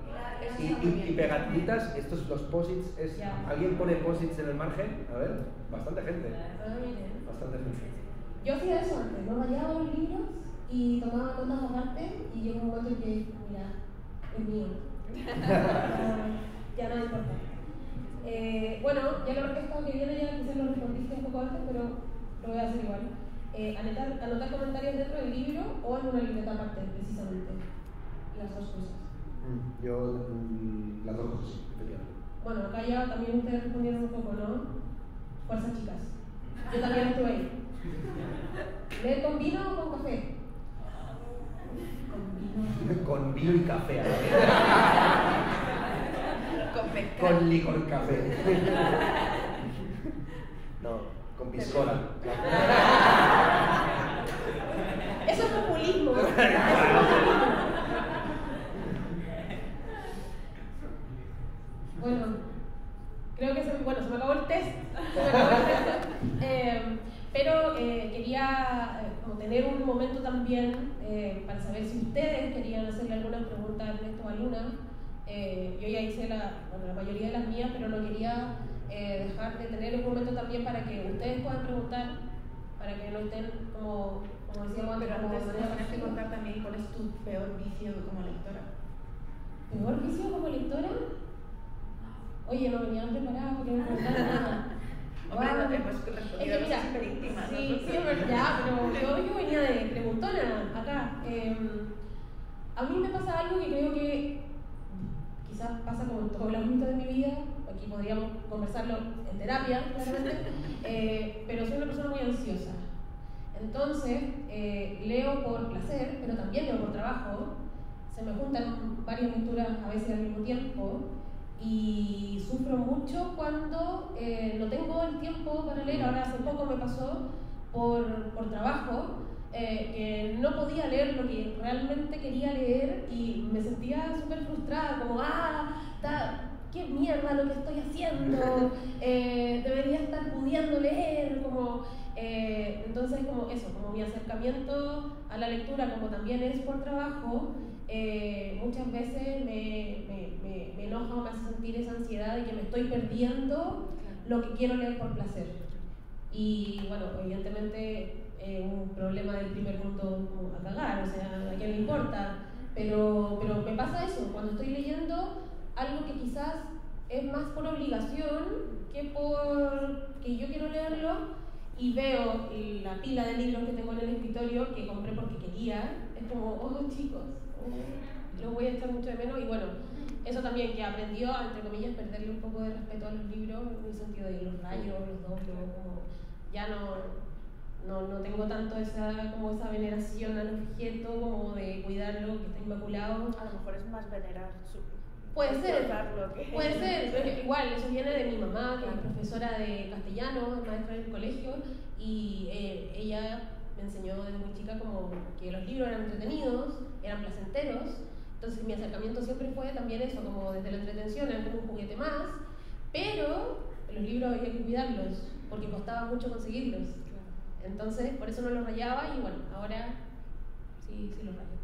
Speaker 3: Y pegatitas, estos los posits, ¿alguien pone posits en el margen? A ver, bastante gente. Bastante gente.
Speaker 1: Yo hacía eso antes, no rayaba los libros y tomaba notas aparte y llegó un momento en que, mira, es mío. Ya no importa. Bueno, ya lo esto que viene ya quizás lo respondiste un poco antes, pero lo voy a hacer igual. Anotar comentarios dentro del libro o en una libreta aparte, precisamente. Las dos cosas.
Speaker 3: Yo, las dos cosas, sí, efectivamente.
Speaker 1: Bueno, acá ya también ustedes respondieron un poco, ¿no? Fuerza, chicas. Yo también estuve ahí. ¿Leer con vino o con café? Con vino.
Speaker 3: Con vino y café, a la vez. Con licor café. No, con piscola.
Speaker 1: Eso es populismo. Bueno, creo que se me acabó el test. Pero quería como tener un momento también para saber si ustedes querían hacerle alguna pregunta a Ernesto o a Luna. Yo ya hice la mayoría de las mías, pero no quería dejar de tener un momento también para que ustedes puedan preguntar, para que no estén como decíamos antes.
Speaker 4: Pero antes tienes que contar también cuál es tu peor vicio como lectora.
Speaker 1: ¿Peor vicio como lectora? Oye, no venía preparada porque no me preguntaron nada.
Speaker 4: Hombre, no te hemos respondido
Speaker 1: mira,
Speaker 4: súper íntimas.
Speaker 1: Sí, es verdad, pero yo venía de preguntona acá. A mí me pasa algo que creo que quizás pasa como en todos los ámbitos de mi vida. Aquí podríamos conversarlo en terapia, claramente. Pero soy una persona muy ansiosa. Entonces, leo por placer, pero también leo por trabajo. Se me juntan varias lecturas a veces al mismo tiempo. Y sufro mucho cuando no tengo el tiempo para leer. Ahora hace poco me pasó por trabajo que no podía leer lo que realmente quería leer y me sentía súper frustrada, como qué mierda lo que estoy haciendo, debería estar pudiendo leer, entonces como eso, como mi acercamiento a la lectura, como también es por trabajo, muchas veces me enoja o me hace sentir esa ansiedad de que me estoy perdiendo lo que quiero leer por placer. Y bueno, evidentemente un problema del primer mundo a cagar, o sea, ¿a quién le importa? Pero me pasa eso, cuando estoy leyendo algo que quizás es más por obligación que por que yo quiero leerlo y veo la pila de libros que tengo en el escritorio que compré porque quería, es como, oh chicos, lo voy a echar mucho de menos. Y bueno, eso también que aprendió a, entre comillas, perderle un poco de respeto a los libros en el sentido de los rayos, los doblos, como ya no tengo tanto esa veneración al objeto como de cuidarlo, que está inmaculado.
Speaker 4: A lo mejor es más venerar
Speaker 1: puede ser,
Speaker 4: pero
Speaker 1: igual eso viene de mi mamá, que es profesora de castellano, maestra del colegio, y ella me enseñó desde muy chica como que los libros eran entretenidos, eran placenteros. Entonces mi acercamiento siempre fue también eso, como desde la entretención, eran como un juguete más, pero los libros había que cuidarlos, porque costaba mucho conseguirlos. Entonces, por eso no los rayaba y bueno, ahora sí los rayo.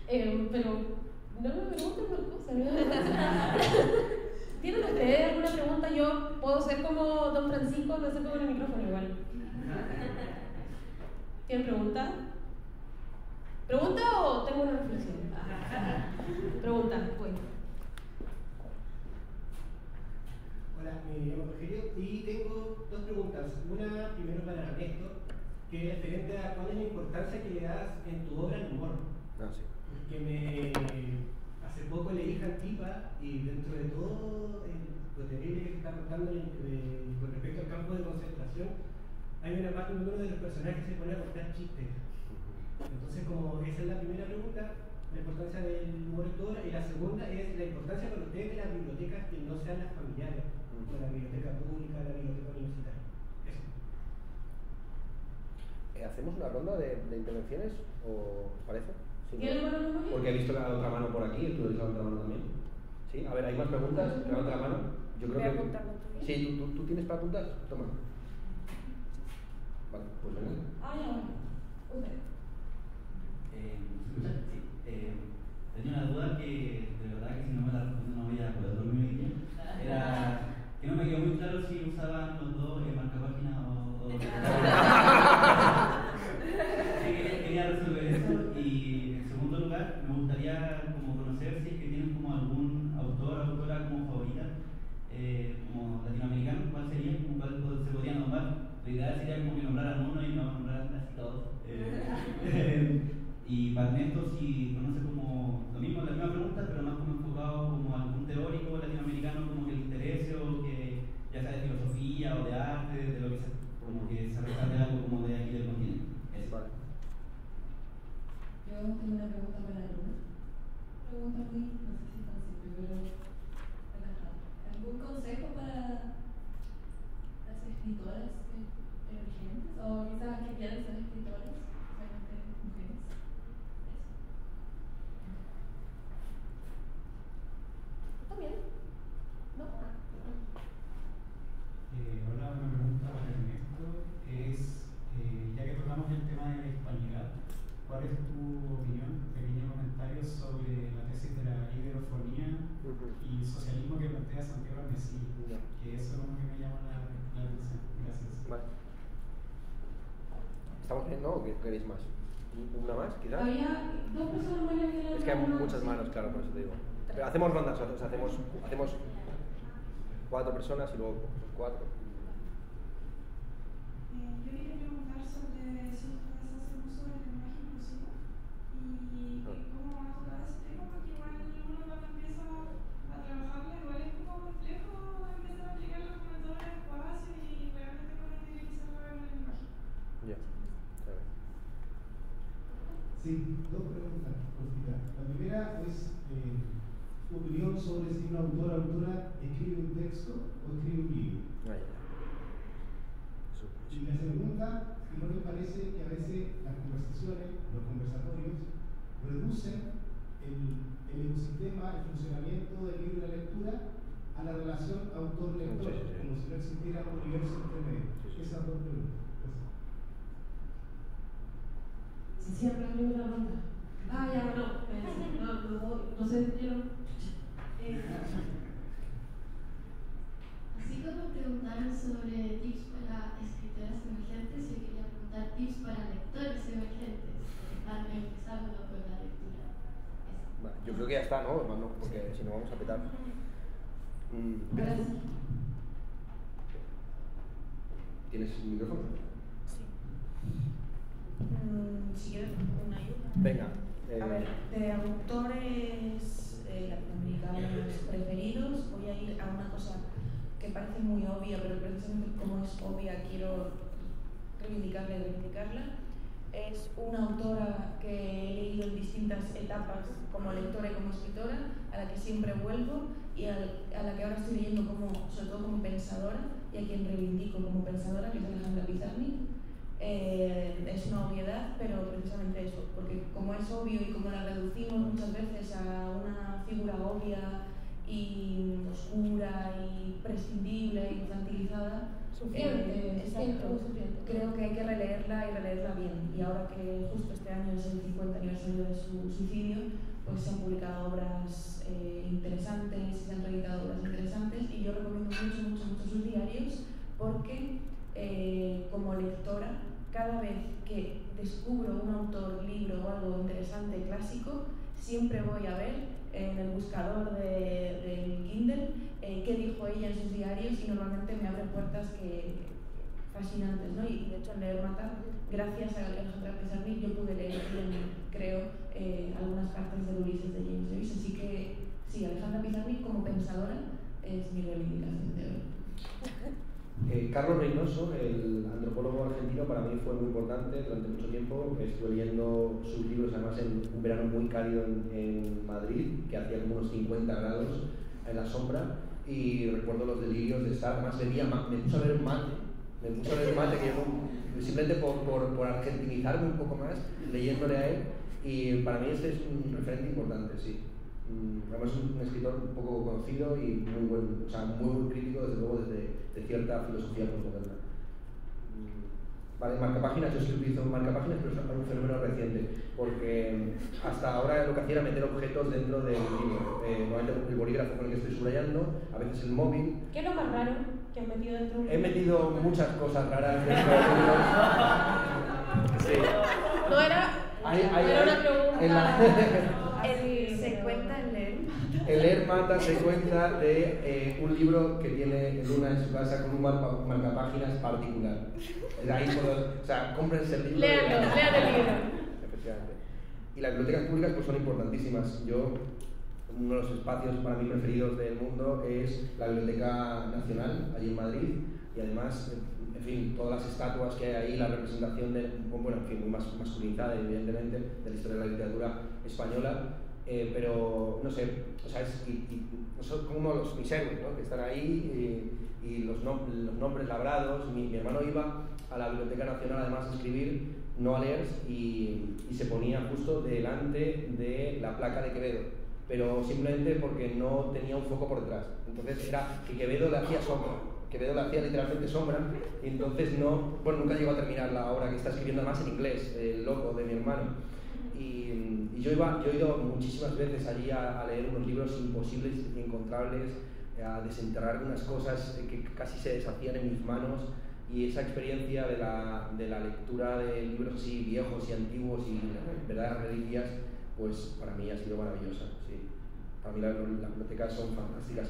Speaker 1: Pero no me pregunten por cosas, ¿no? ¿Tienen ustedes alguna pregunta? Yo puedo ser como Don Francisco, no sé con el micrófono igual. ¿Tienen pregunta? ¿Pregunta o tengo una reflexión? Pregunta, voy.
Speaker 5: Hola, me llamo Rogelio y tengo dos preguntas. Una primero para Ernesto, que es referente a cuál es la importancia que le das en tu obra al humor.
Speaker 3: Sí.
Speaker 5: Porque hace poco leí Jantipa y dentro de todo lo terrible que se está contando con respecto al campo de concentración, hay una parte donde uno de los personajes se pone a contar chistes. Entonces, como esa es la primera pregunta, la importancia del humor en tu obra, y la segunda es la importancia para ustedes de las bibliotecas que no sean las familiares, como la biblioteca pública, la biblioteca universitaria. Eso.
Speaker 3: ¿Hacemos una ronda de intervenciones? ¿O os parece? Sí,
Speaker 1: ¿Tiene
Speaker 3: ¿no?
Speaker 1: la mano en
Speaker 3: Porque he visto la otra mano por aquí, tú la otra mano también. ¿Sí? A ver, ¿hay más preguntas? La otra mano. Yo creo que. Sí, ¿tú tienes para apuntar? Toma. Vale, pues venga.
Speaker 1: Ya. Usted.
Speaker 6: Sí. Tenía una duda que de verdad que si no me la respondo no voy a poder dormir hoy día. Era que no me quedó muy claro si usaban los dos marcapáginas o sí, quería resolver eso. Y en segundo lugar, me gustaría como conocer si es que tienen como algún autor o autora como favorita, como latinoamericano, ¿cuál sería? Como cuál se podría nombrar? La idea sería como que nombraran uno y no nombraran casi todos. Y para Ernesto, si conoce como lo mismo, la misma pregunta, pero más como enfocado como a algún teórico latinoamericano como que le interese o que ya sea de filosofía o de arte, de lo que sea, como que se rescate algo como de aquí del continente. Eso.
Speaker 3: Vale.
Speaker 7: Yo tengo una pregunta para Luna. Pregunta muy, no sé si tan simple, pero relajada. ¿Algún consejo para las escritoras emergentes? O quizás que quieran ser escritoras, especialmente mujeres.
Speaker 1: ¿Está bien? ¿No?
Speaker 8: Hola, una pregunta para Ernesto es, ya que tocamos el tema de la hispanidad, ¿cuál es tu opinión, pequeño comentario sobre la tesis de la iberofonía y socialismo que plantea Santiago Messi? Que eso como que me llama la atención. Gracias.
Speaker 3: Vale. ¿Estamos bien, no? ¿O queréis más? ¿Una más, quizás?
Speaker 1: Había dos personas más que
Speaker 3: Es que hay muchas manos, claro, por eso te digo. Pero hacemos rondas, o sea, hacemos 4 personas y luego 4.
Speaker 9: Yo quería preguntar sobre si ustedes hacen uso del lenguaje inclusivo y cómo han tocado ese tema, porque igual uno cuando empieza a trabajarlo, igual es como complejo empezar a aplicarlo como en todo el espacio y realmente poder utilizarlo en el lenguaje.
Speaker 3: Ya, claro.
Speaker 10: Sí, dos preguntas. La primera es tu opinión sobre si un autor o autora escribe un texto o escribe un libro. Y la segunda, si no les parece que a veces las conversaciones, los conversatorios, reducen el ecosistema, el funcionamiento del libro y la lectura a la relación autor-lector, como si no existiera un universo entre medio. Esas dos preguntas.
Speaker 1: Se cierra la primera ronda. Ya, no se entendieron.
Speaker 11: Así como preguntaron sobre tips para escritoras emergentes, yo quería preguntar tips para lectores emergentes que están empezando con la lectura.
Speaker 3: Vale, yo creo que ya está, ¿no, hermano? Porque si no vamos a petar. ¿Tienes un micrófono?
Speaker 4: Sí. Si quieres una ayuda.
Speaker 3: Venga.
Speaker 4: A ver, de autores latinoamericanos preferidos, voy a ir a una cosa que parece muy obvia, pero precisamente como es obvia quiero reivindicarla. Es una autora que he leído en distintas etapas como lectora y como escritora, a la que siempre vuelvo y a la que ahora estoy leyendo sobre todo como pensadora y a quien reivindico como pensadora, que es Alejandra Pizarnik. es una obviedad, pero precisamente eso, porque como es obvio y como la reducimos muchas veces a una figura obvia y oscura y prescindible e infantilizada, exacto, creo que hay que releerla y releerla bien. Y ahora que justo este año es el 50 aniversario de su suicidio, pues se han publicado obras interesantes, se han reeditado obras interesantes, y yo recomiendo mucho sus diarios, porque como lectora, cada vez que descubro un autor, libro o algo interesante, clásico, siempre voy a ver en el buscador del Kindle qué dijo ella en sus diarios, y normalmente me abre puertas fascinantes, ¿no? Y de hecho en Leer Mata, gracias a Alejandra Pizarnik, yo pude leer bien, creo, algunas partes de Ulises de James Joyce, así que sí, Alejandra Pizarnik como pensadora es mi reivindicación de hoy.
Speaker 3: Carlos Reynoso, el antropólogo argentino, para mí fue muy importante durante mucho tiempo. Estuve leyendo sus libros, además en un verano muy cálido en Madrid, que hacía como unos 50 grados en la sombra, y recuerdo los delirios de estar, además me puse a ver mate, que yo, simplemente por argentinizarme un poco más, leyéndole a él, y para mí este es un referente importante, sí. Además es un escritor un poco conocido y muy buen, o sea, muy crítico, desde luego, de cierta filosofía postmoderna. Vale, marcapáginas, yo sí utilizo marcapáginas, pero es un fenómeno reciente, porque hasta ahora lo que hacía era meter objetos dentro del libro. Normalmente el bolígrafo con el que estoy subrayando, a veces el móvil.
Speaker 1: ¿Qué es lo más raro que has metido dentro de un libro?
Speaker 3: He metido muchas cosas raras dentro del libro. Sí.
Speaker 1: No era una pregunta.
Speaker 4: ¿Se cuenta en Leer Mata?
Speaker 3: El Leer Mata se cuenta de un libro que tiene Luna en su casa con un marcapáginas particular. Ahí o sea, cómprense el libro.
Speaker 1: Lean el libro.
Speaker 3: Efectivamente. Y las bibliotecas públicas pues son importantísimas. Uno de los espacios para mí preferidos del mundo es la Biblioteca Nacional, allí en Madrid, y además, en fin, todas las estatuas que hay ahí, la representación bueno, en fin, muy masculinizada, evidentemente, de la historia de la literatura española, pero, no sé, o sea, son como mis héroes, ¿no? Que están ahí y los nombres labrados. Mi hermano iba a la Biblioteca Nacional, además, a escribir, no a leer, y se ponía justo delante de la placa de Quevedo, pero simplemente porque no tenía un foco por detrás. Entonces era que Quevedo le hacía sombra. Quevedo le hacía literalmente sombra, y entonces nunca llegó a terminar la obra, que está escribiendo además en inglés, el loco de mi hermano. Y yo he ido muchísimas veces allí a leer unos libros imposibles, inencontrables, a desenterrar unas cosas que casi se deshacían en mis manos, y esa experiencia de la lectura de libros así viejos y antiguos y verdaderas reliquias, pues para mí ha sido maravillosa. Sí. Para mí las bibliotecas son fantásticas.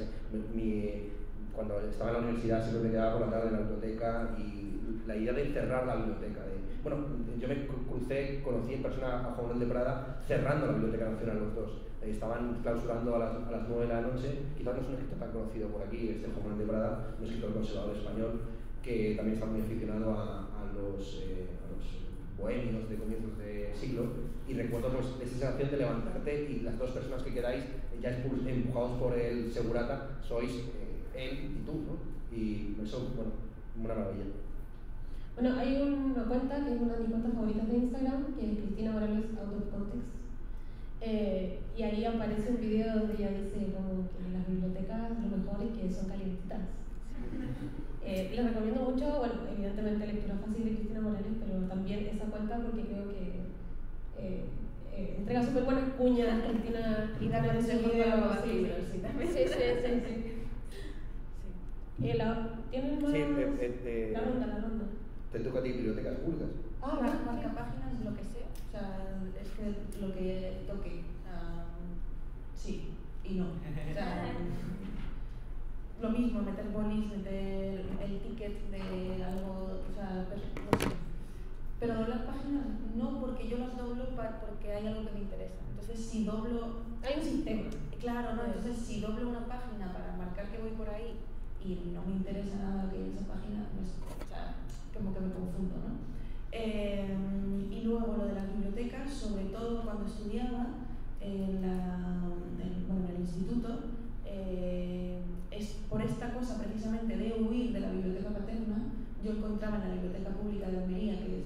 Speaker 3: Cuando estaba en la universidad siempre me quedaba por la tarde en la biblioteca, y la idea de cerrar la biblioteca. Yo me conocí en persona a Juan Manuel de Prada cerrando la Biblioteca Nacional los dos. Estaban clausurando a las 9 de la noche. Quizás no es un escritor tan conocido por aquí, Juan Manuel de Prada, un escritor conservador español que también está muy aficionado a los bohemios de comienzos de siglo, y recuerdo pues esa sensación de levantarte y las dos personas que quedáis ya empujados por el segurata sois él y tú, ¿no? Y eso, bueno, una maravilla.
Speaker 1: Bueno, hay una cuenta que es una de mis cuentas favoritas de Instagram, que es Cristina Morales Out of Context, y ahí aparece un video donde ella dice como que las bibliotecas lo mejor es que son calientitas. Les recomiendo mucho, bueno, evidentemente lectura fácil de Cristina Morales, pero también esa cuenta porque creo que entrega súper buenas cuñas. Cristina
Speaker 4: y da consejos para los libros, sí, también.
Speaker 1: Sí. ¿Tienen más?
Speaker 3: Sí,
Speaker 1: la ronda.
Speaker 3: Te toca a ti bibliotecas públicas.
Speaker 4: Marcapáginas, lo que sea. O sea, es que lo que toque. Sí y no. O sea, lo mismo, meter bolis, meter el ticket de algo, o sea, no sé. Pero doblar páginas no, porque yo las doblo porque hay algo que me interesa. Entonces, si doblo...
Speaker 1: Hay un sistema.
Speaker 4: Claro, ¿no? Entonces, si doblo una página para marcar que voy por ahí y no me interesa nada que hay en esa página, pues, o sea, como que me confundo, ¿no? Y luego lo de las bibliotecas, sobre todo cuando estudiaba en el instituto, es por esta cosa precisamente de huir de la biblioteca paterna. Yo encontraba en la biblioteca pública de Almería, que es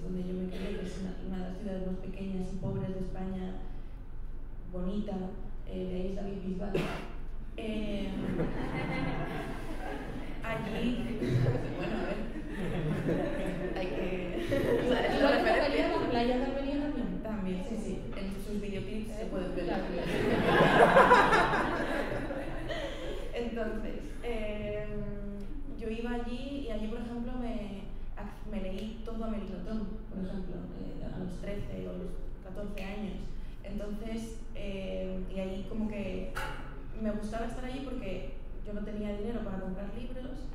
Speaker 4: Sí, en sus videoclips se pueden ver. Entonces, yo iba allí y allí, por ejemplo, me leí todo Melitotón, por ejemplo, a los 13 o los 14 años. Entonces, y ahí como que me gustaba estar allí porque yo no tenía dinero para comprar libros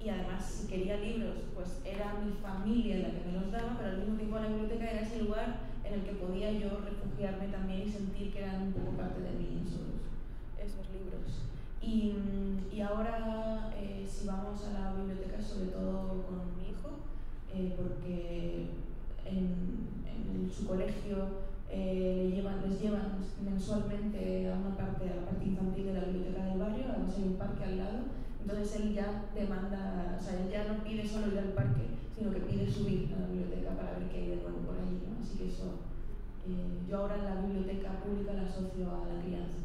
Speaker 4: y además si quería libros, pues era mi familia la que me los daba, pero al mismo tiempo la biblioteca era ese lugar en el que podía yo refugiarme también y sentir que eran un poco parte de mí esos libros. Y ahora, si vamos a la biblioteca, sobre todo con mi hijo, porque en su colegio les llevan mensualmente a la parte infantil de la biblioteca del barrio, además hay un parque al lado, entonces él ya demanda, o sea, él ya no pide solo ir al parque, sino que pide subir a la biblioteca para ver qué hay de nuevo por allí, ¿no? Así que eso, yo ahora en la biblioteca pública la asocio a la crianza.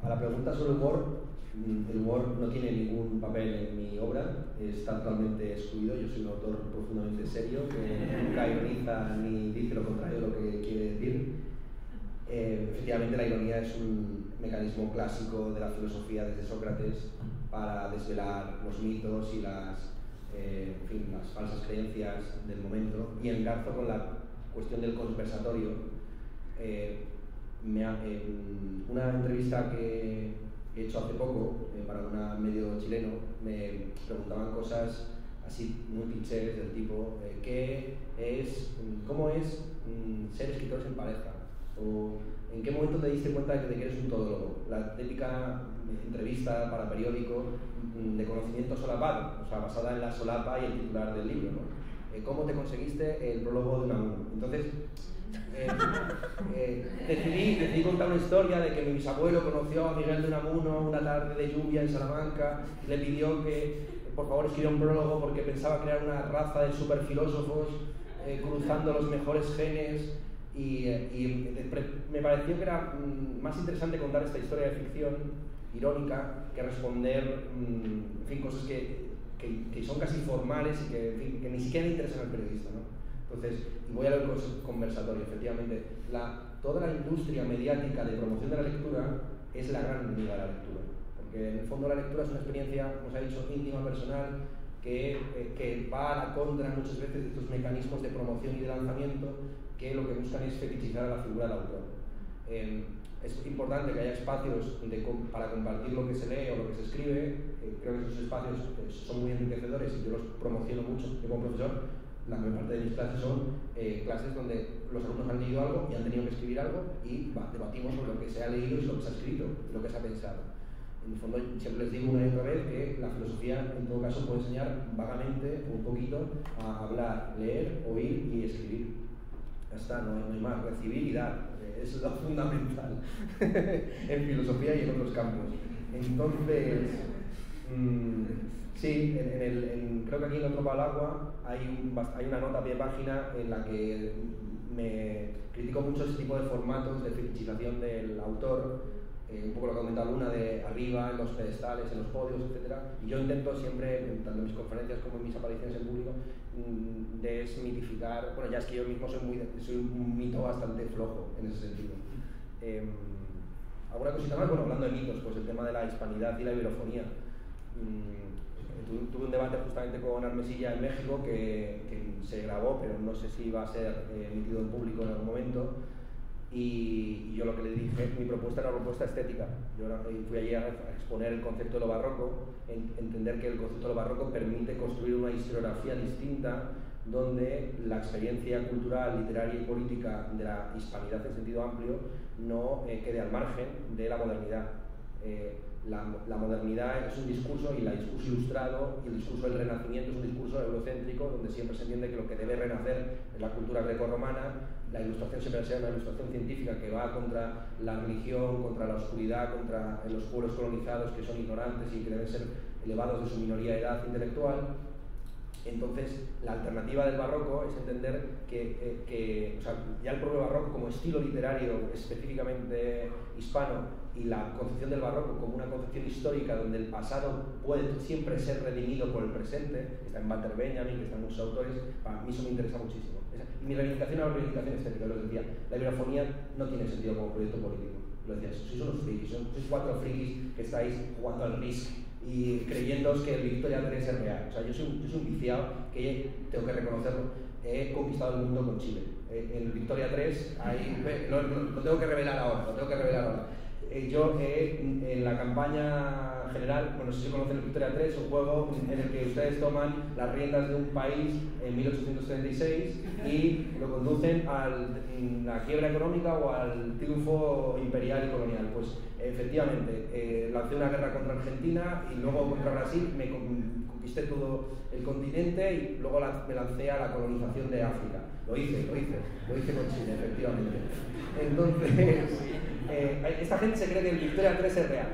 Speaker 3: A la pregunta sobre el humor no tiene ningún papel en mi obra, está totalmente excluido. Yo soy un autor profundamente serio, que nunca ironiza ni dice lo contrario de lo que quiere decir. Efectivamente, la ironía es un mecanismo clásico de la filosofía desde Sócrates para desvelar los mitos y las falsas creencias del momento. Y engarzo con la cuestión del conversatorio. Una entrevista que he hecho hace poco para un medio chileno, me preguntaban cosas así muy clichés del tipo ¿cómo es ser escritores en pareja? O ¿en qué momento te diste cuenta de que eres un todólogo? La típica entrevista para periódico de conocimiento solapado, o sea, basada en la solapa y el titular del libro, ¿no? ¿Cómo te conseguiste el prólogo de Unamuno? Entonces, decidí contar una historia de que mi bisabuelo conoció a Miguel de Unamuno una tarde de lluvia en Salamanca y le pidió que por favor escribiera un prólogo porque pensaba crear una raza de superfilósofos cruzando los mejores genes y me pareció que era más interesante contar esta historia de ficción irónica que responder cosas que son casi formales y que ni siquiera interesan al periodista, ¿no? Entonces, y voy a ver conversatorio, efectivamente, toda la industria mediática de promoción de la lectura es la gran enemiga de la lectura, porque en el fondo la lectura es una experiencia, como se ha dicho, íntima, personal, que va a la contra muchas veces de estos mecanismos de promoción y de lanzamiento que lo que buscan es fetichizar a la figura del autor. Es importante que haya espacios para compartir lo que se lee o lo que se escribe. Creo que esos espacios son muy enriquecedores y yo los promociono mucho. Yo como profesor, la mayor parte de mis clases son clases donde los alumnos han leído algo y han tenido que escribir algo y debatimos sobre lo que se ha leído y lo que se ha escrito, lo que se ha pensado. En el fondo, siempre les digo una y otra vez que la filosofía, en todo caso, puede enseñar vagamente un poquito a hablar, leer, oír y escribir. Ya está, no hay más, recibir y dar. Es lo fundamental en filosofía y en otros campos. Entonces, sí, creo que aquí en Otro Palo al Agua hay una nota a pie de página en la que me critico mucho ese tipo de formatos de fetichización del autor, un poco lo que ha comentado Luna, de arriba, en los pedestales, en los podios, etc. Y yo intento siempre, tanto en mis conferencias como en mis apariciones en público, desmitificar. Bueno, ya es que yo mismo soy un mito bastante flojo en ese sentido. ¿Alguna cosita más? Bueno, hablando de mitos, pues el tema de la hispanidad y la iberofonía. Tuve un debate justamente con Armesilla en México que se grabó, pero no sé si va a ser emitido en público en algún momento. Y yo lo que le dije, mi propuesta era una propuesta estética. Yo fui allí a exponer el concepto de lo barroco, entender que el concepto de lo barroco permite construir una historiografía distinta donde la experiencia cultural, literaria y política de la hispanidad en sentido amplio no quede al margen de la modernidad. La modernidad es un discurso, y el discurso ilustrado y el discurso del Renacimiento es un discurso eurocéntrico donde siempre se entiende que lo que debe renacer es la cultura grecorromana. La ilustración siempre sea una ilustración científica que va contra la religión, contra la oscuridad, contra los pueblos colonizados que son ignorantes y que deben ser elevados de su minoría de edad intelectual. Entonces, la alternativa del barroco es entender que o sea, ya el propio barroco como estilo literario específicamente hispano y la concepción del barroco como una concepción histórica donde el pasado puede siempre ser redimido por el presente, está en Walter Benjamin, que están muchos autores, para mí eso me interesa muchísimo. Y mi reivindicación es una reivindicación estética, lo decía, la iberofonía no tiene sentido como proyecto político, lo decía, sois unos frikis, sois 4 frikis que estáis jugando al Risk y creyéndoos que el Victoria 3 es real. O sea, yo soy un viciado que, tengo que reconocerlo, he conquistado el mundo con Chile. En Victoria 3, lo tengo que revelar ahora, yo en la campaña general, bueno, no sé si conocen el Victoria 3, un juego en el que ustedes toman las riendas de un país en 1836 y lo conducen a la quiebra económica o al triunfo imperial y colonial. Pues efectivamente, lancé una guerra contra Argentina y luego contra Brasil, me conquisté todo el continente y luego me lancé a la colonización de África. Lo hice con Chile, efectivamente. Entonces, esta gente se cree que el Victoria 3 es real,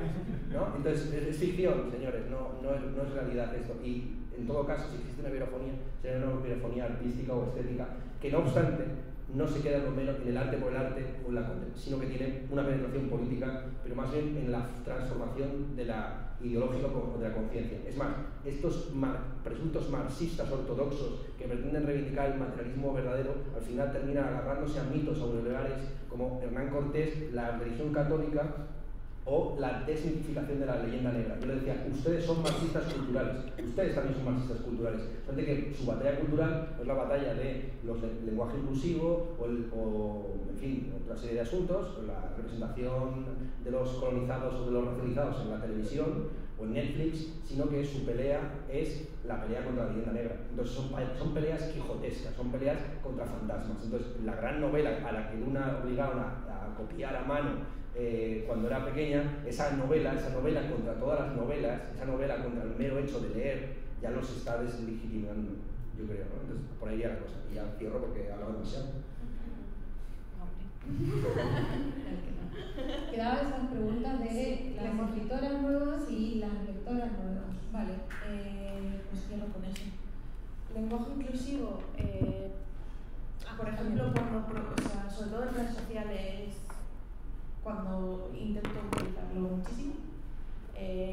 Speaker 3: ¿no? Entonces, es ficción, señores, no es realidad esto. Y en todo caso, si existe una iberofonía, será una iberofonía artística o estética, que no obstante, no se queda en el arte por el arte o en la sino que tiene una penetración política, pero más bien en la transformación de la ideológica o de la conciencia. Es más, estos presuntos marxistas ortodoxos que pretenden reivindicar el materialismo verdadero, al final terminan agarrándose a mitos aureolares como Hernán Cortés, la religión católica o la desmitificación de la leyenda negra. Yo le decía, ustedes son marxistas culturales, ustedes también son marxistas culturales. Solamente que su batalla cultural es la batalla de lenguaje inclusivo o en fin, otra serie de asuntos, la representación de los colonizados o de los racializados en la televisión o en Netflix, sino que su pelea es la pelea contra la leyenda negra. Entonces son peleas quijotescas, son peleas contra fantasmas. Entonces la gran novela a la que Luna obligaron a copiar a mano cuando era pequeña, esa novela contra todas las novelas, esa novela contra el mero hecho de leer, ya los está deslegitimando, yo creo, ¿no? Entonces, por ahí iría la cosa. Y ya cierro porque he hablado demasiado.
Speaker 1: Quedaban esas preguntas de las escritoras nuevas y las lectoras nuevas.
Speaker 4: Vale, pues cierro con eso. Lenguaje inclusivo, por ejemplo, sobre todo en redes sociales, cuando intento utilizarlo muchísimo,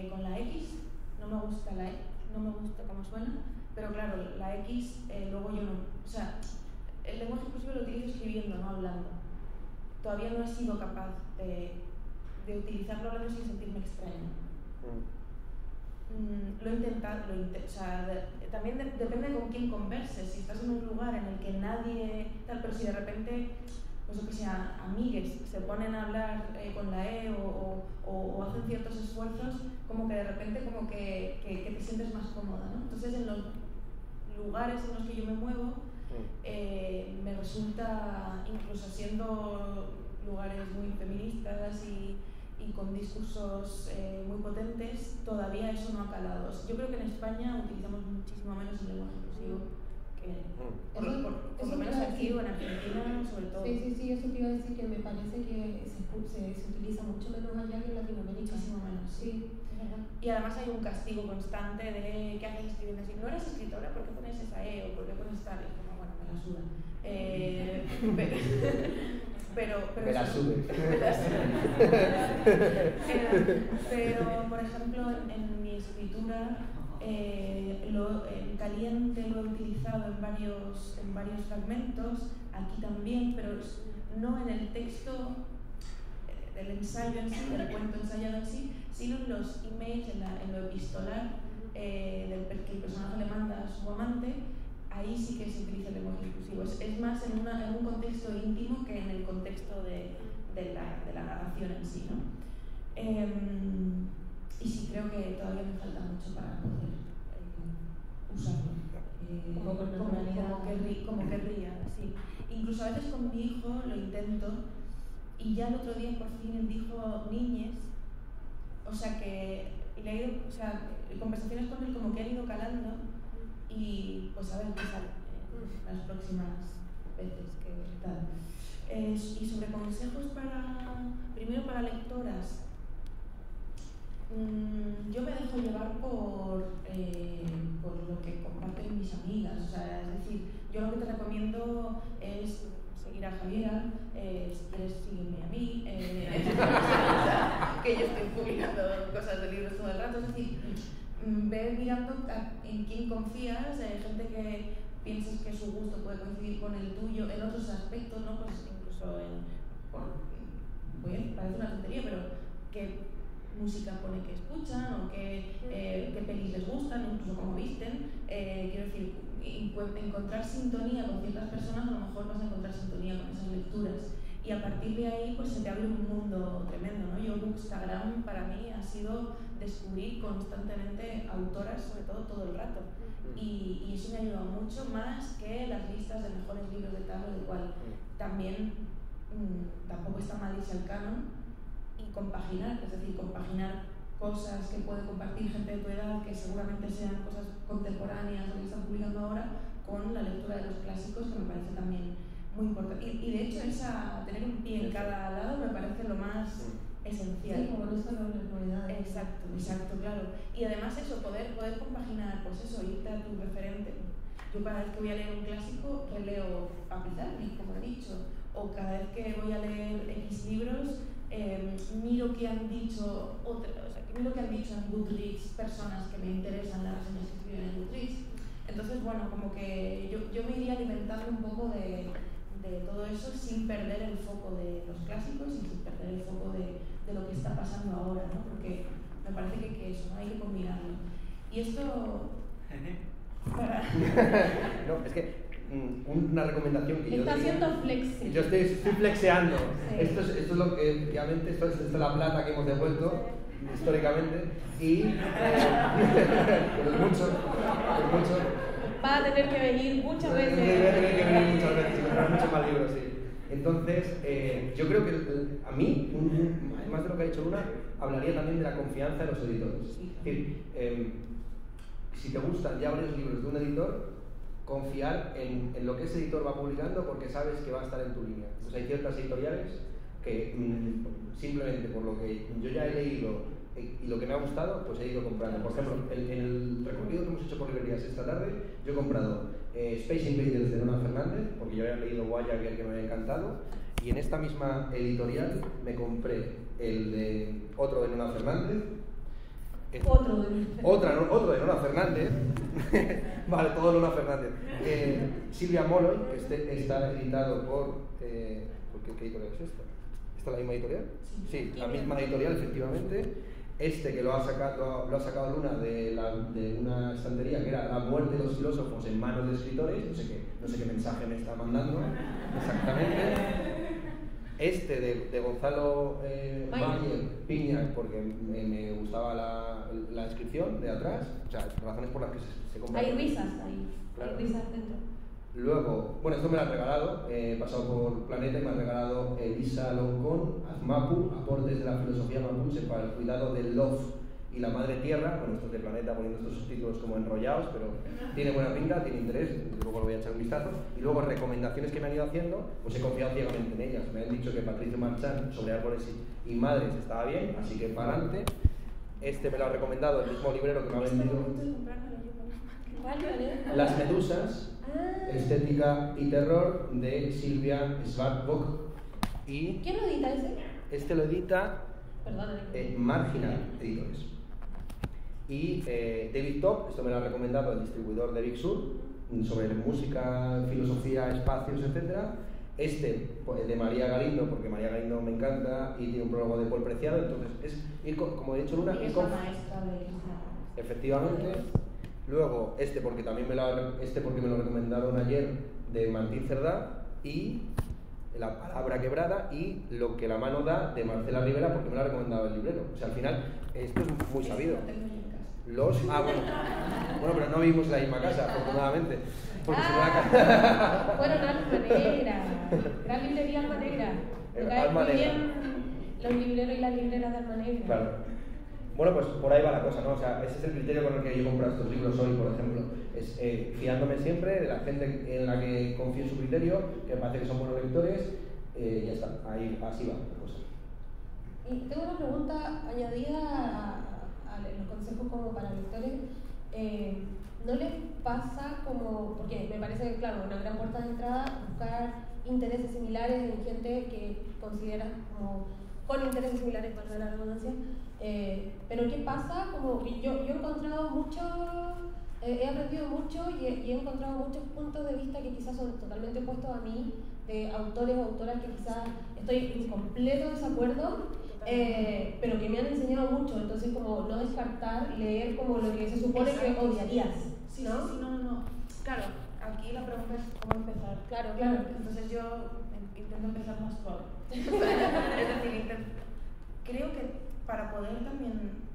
Speaker 4: con la X, no me gusta la E, no me gusta cómo suena, pero claro, la X luego yo no, o sea, el lenguaje inclusivo lo utilizo escribiendo, no hablando. Todavía no he sido capaz de utilizarlo hablando sin sentirme extraño. Lo he intentado, o sea, también depende con quién converses. Si estás en un lugar en el que nadie tal, pero si de repente, pues yo que sea, amigues se ponen a hablar con la E o hacen ciertos esfuerzos, como que de repente como que te sientes más cómoda, ¿no? Entonces en los lugares en los que yo me muevo me resulta, incluso siendo lugares muy feministas y con discursos muy potentes, todavía eso no ha calado. Yo creo que en España utilizamos muchísimo menos el lenguaje inclusivo por lo menos aquí o en Argentina sobre todo.
Speaker 1: Sí, eso te iba a decir, que me parece que se utiliza mucho menos allá que en Latinoamérica.
Speaker 4: Muchísimo menos, sí. Y además hay un castigo constante de ¿qué haces escribiendo así? ¿No eres escritora? ¿Por qué pones esa E o por qué pones tal? Y como, bueno, me la suda. Pero
Speaker 3: me la sube.
Speaker 4: Pero, por ejemplo, en mi escritura, el caliente lo he utilizado en varios fragmentos, aquí también, pero no en el texto del ensayo en sí, del cuento ensayado en sí, sino en los emails, en lo epistolar que el personaje le manda a su amante. Ahí sí que se utiliza el lenguaje inclusivo. Es más en un contexto íntimo que en el contexto de la narración en sí, ¿no? Y sí, creo que todavía me falta mucho para poder usarlo. Como querría, sí. Incluso a veces con mi hijo lo intento y ya el otro día por fin él dijo niñes, o sea que conversaciones con él como que han ido calando. Y pues a ver qué sale las próximas veces que tal. Y sobre consejos primero para lectoras, yo me dejo llevar por lo que comparten mis amigas. O sea, es decir, yo lo que te recomiendo es seguir a Javiera, si quieres sígueme a mí, que yo estoy publicando cosas de libros todo el rato. Es decir, ve mirando en quién confías, gente que pienses que su gusto puede coincidir con el tuyo en otros aspectos, ¿no? Pues incluso parece una tontería, pero qué música pone que escuchan o qué pelis les gustan, incluso cómo visten. Quiero decir, encontrar sintonía con ciertas personas, a lo mejor vas a encontrar sintonía con esas lecturas. Y a partir de ahí pues se te abre un mundo tremendo, ¿no? Yo Bookstagram para mí ha sido descubrir constantemente autoras, sobre todo el rato. Y eso me ha ayudado mucho más que las listas de mejores libros de tal o de cual. También tampoco está mal irse al canon y compaginar, es decir, compaginar cosas que puede compartir gente de tu edad, que seguramente sean cosas contemporáneas o que están publicando ahora, con la lectura de los clásicos, que me parece también muy importante. Y de hecho tener un pie en cada lado me parece lo más esencial.
Speaker 1: Sí, como no solo las novedades.
Speaker 4: Exacto, claro. Y además eso, poder compaginar, pues eso, irte a tu referente. Yo cada vez que voy a leer un clásico releo a Pizarnik, como he dicho, o cada vez que voy a leer X libros, miro qué han dicho miro qué han dicho en Goodreads personas que me interesan, las reseñas que escriben en Goodreads. Entonces, bueno, como que yo me iría alimentando un poco de todo eso sin perder el foco de los clásicos y sin perder el foco de lo que está pasando ahora, ¿no? Porque me parece que eso, ¿no? Hay que combinarlo. Y esto
Speaker 3: No, es que una recomendación que
Speaker 1: está
Speaker 3: yo
Speaker 1: haciendo flexi.
Speaker 3: Yo estoy flexeando.
Speaker 1: Sí.
Speaker 3: Esto es lo que, obviamente, esto es la plata que hemos devuelto históricamente y pero es mucho.
Speaker 1: Va a tener que venir muchas veces.
Speaker 3: Va a tener que venir muchas veces y comprar muchos más libros, sí. Entonces, yo creo que a mí, más de lo que ha dicho Luna, hablaría también de la confianza de los editores. Es decir, si te gustan ya varios libros de un editor, confiar en lo que ese editor va publicando porque sabes que va a estar en tu línea. Pues hay ciertas editoriales que simplemente por lo que yo ya he leído y lo que me ha gustado, pues he ido comprando. Por ejemplo, en el recorrido que hemos hecho por librerías esta tarde, yo he comprado Space Invaders de Nona Fernández, porque yo había leído Voyager que me había encantado, y en esta misma editorial me compré otro de Nona Fernández. Otro de Nona Fernández. Vale, todo Nona Fernández. Silvia Molloy, que está editado por ¿qué editorial es esta? ¿Esta es la misma editorial? Sí, la misma editorial, efectivamente. Que lo ha sacado Luna de una estantería que era La muerte de los filósofos en manos de escritores. No sé qué mensaje me está mandando exactamente. De Gonzalo Mayer Piña, porque me gustaba la descripción de atrás, o sea, razones por las que se compra.
Speaker 1: Hay risas ahí,
Speaker 3: claro.
Speaker 1: Hay risas dentro.
Speaker 3: Luego, bueno, esto me lo han regalado, he pasado por Planeta y me ha regalado Elisa Loncón, Azmapu, aportes de la filosofía mapuche para el cuidado del Love y la Madre Tierra. Bueno, esto es de Planeta poniendo estos subtítulos como enrollados, pero tiene buena pinta, tiene interés, luego lo voy a echar un vistazo. Y luego recomendaciones que me han ido haciendo, pues he confiado ciegamente en ellas. Me han dicho que Patricio Marchán sobre árboles y madres estaba bien, así que para adelante. Me lo ha recomendado el mismo librero que me ha vendido Las Medusas, Estética y Terror, de Silvia Svartbok. Y
Speaker 1: ¿quién lo edita ese?
Speaker 3: Este lo edita Marginal Editores. Y David Top, esto me lo ha recomendado el distribuidor de Big Sur, sobre música, filosofía, espacios, etc. De María Galindo, porque María Galindo me encanta y tiene un prólogo de Paul Preciado, entonces es ir, como he dicho Luna,
Speaker 1: y es la maestra de
Speaker 3: efectivamente. Luego porque también me lo recomendaron ayer, de Martín Cerdá, y La palabra quebrada, y Lo que la mano da, de Marcela Rivera, porque me lo ha recomendado el librero. O sea, al final esto es muy sabido. Bueno, pero no vivimos en la misma casa, afortunadamente. Porque
Speaker 1: fueron Alma Negra, gran librería Alma Negra. Me caen muy bien los libreros y las libreras de Alma Negra.
Speaker 3: Claro. Bueno, pues por ahí va la cosa, ¿no? O sea, ese es el criterio con el que yo he comprado estos libros hoy, por ejemplo. Es fiándome siempre de la gente en la que confío en su criterio, que me parece que son buenos lectores, y ya está. Así va la cosa.
Speaker 1: Y tengo una pregunta añadida a los consejos como para lectores. ¿No les pasa como, porque me parece que, claro, una gran puerta de entrada, buscar intereses similares en gente que consideras como con intereses similares, para la redundancia. Pero ¿qué pasa? Como que yo he encontrado mucho, he aprendido mucho y he encontrado muchos puntos de vista que quizás son totalmente opuestos a mí, de autores o autoras que quizás estoy en completo desacuerdo, pero que me han enseñado mucho. Entonces, como no descartar leer como lo que se supone que odiarías.
Speaker 4: Sí,
Speaker 1: ¿no?
Speaker 4: sí, no. Claro, aquí la pregunta es cómo empezar.
Speaker 1: Claro.
Speaker 4: Entonces yo intento empezar más suave. Es decir, creo que para poder también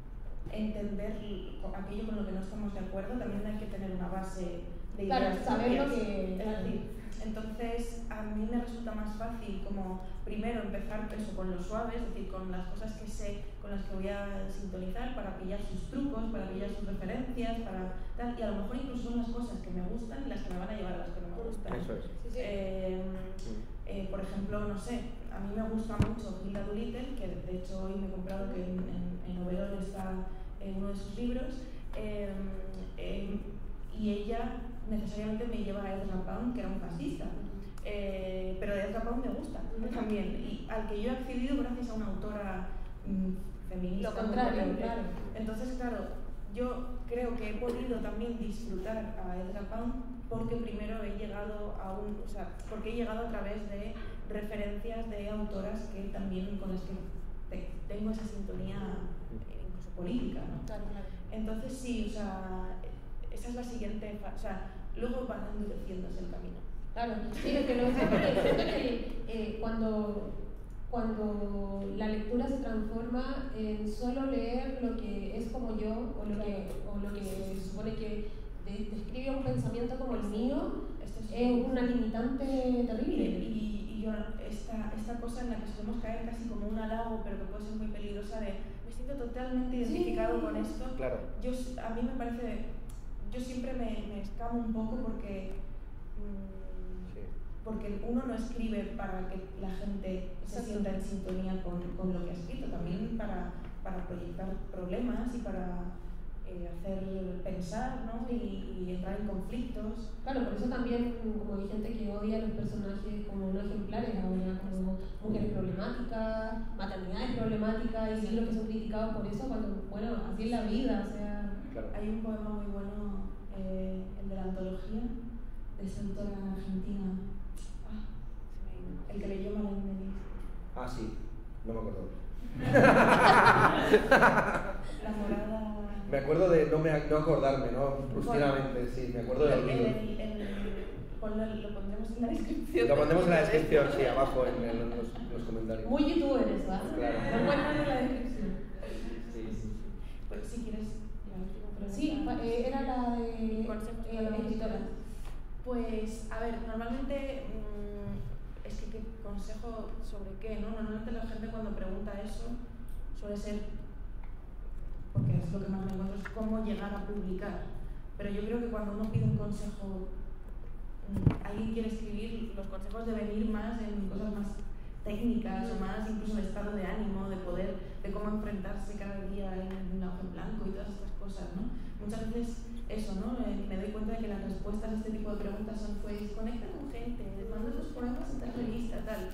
Speaker 4: entender aquello con lo que no estamos de acuerdo, también hay que tener una base de ideas.
Speaker 1: Claro, saber lo que...
Speaker 4: Es decir, entonces a mí me resulta más fácil como primero empezar eso con lo suave, es decir, con las cosas que sé, con las que voy a sintonizar para pillar sus trucos, para pillar sus referencias, para tal, y a lo mejor incluso son las cosas que me gustan y las que me van a llevar a las que no me gustan.
Speaker 3: Eso es.
Speaker 4: Por ejemplo, no sé, a mí me gusta mucho Hilda Doolittle, que de hecho hoy me he comprado que en Oberón está uno de sus libros, y ella necesariamente me lleva a Ezra Pound, que era un fascista, pero Ezra Pound me gusta también, y al que yo he accedido gracias a una autora feminista.
Speaker 1: Lo contrario, claro.
Speaker 4: Entonces, claro, yo creo que he podido también disfrutar a Ezra Pound porque primero he llegado porque he llegado a través de referencias de autoras que también con las que tengo esa sintonía incluso política, ¿no?
Speaker 1: Claro.
Speaker 4: Entonces sí, esa es la siguiente luego van endureciéndose el camino.
Speaker 1: Claro, sí, es que lo que cuando la lectura se transforma en solo leer lo que es como yo o lo que se supone que describe un pensamiento como el mío, es una limitante terrible.
Speaker 4: Y yo esta cosa en la que solemos caer casi como un halago, pero que puede ser muy peligrosa, de me siento totalmente identificado con esto.
Speaker 3: Claro.
Speaker 4: A mí me parece, yo siempre me escamo un poco porque uno no escribe para que la gente se sienta en sintonía con lo que ha escrito, también para proyectar problemas y para hacer pensar, ¿no? y entrar en conflictos.
Speaker 1: Claro, por eso también como hay gente que odia a los personajes como no ejemplares ahora, como mujeres problemáticas, maternidades problemáticas, y siglos que son criticados por eso, cuando, bueno, así es la vida, o sea...
Speaker 3: Claro.
Speaker 4: Hay un poema muy bueno, el de la antología, de esa autora argentina, el que leyó Marlene Denis.
Speaker 3: Ah, sí, no me acuerdo.
Speaker 4: La morada...
Speaker 3: Me acuerdo de no acordarme, ¿no? Brusqueramente, sí, me acuerdo del libro.
Speaker 4: Lo pondremos en la descripción.
Speaker 3: Lo pondremos en la descripción, sí, abajo en los comentarios.
Speaker 1: Muy youtuber eso, ¿ah?
Speaker 3: Claro.
Speaker 1: Lo encuentran en la descripción.
Speaker 3: Sí.
Speaker 4: Pues si quieres, la última pregunta.
Speaker 1: Sí, era la de escritoras.
Speaker 4: Pues, a ver, normalmente, es que ¿qué consejo sobre qué, no? Normalmente la gente cuando pregunta eso suele ser, porque es lo que más me encuentro, es cómo llegar a publicar. Pero yo creo que cuando uno pide un consejo, alguien quiere escribir, los consejos deben ir más en cosas más técnicas o más incluso de estado de ánimo, de cómo enfrentarse cada día en una hoja en blanco y todas estas cosas, ¿no? Muchas veces eso, ¿no? Me doy cuenta de que las respuestas a este tipo de preguntas son, pues, conecta con gente, manda tus poemas en tal revista, tal.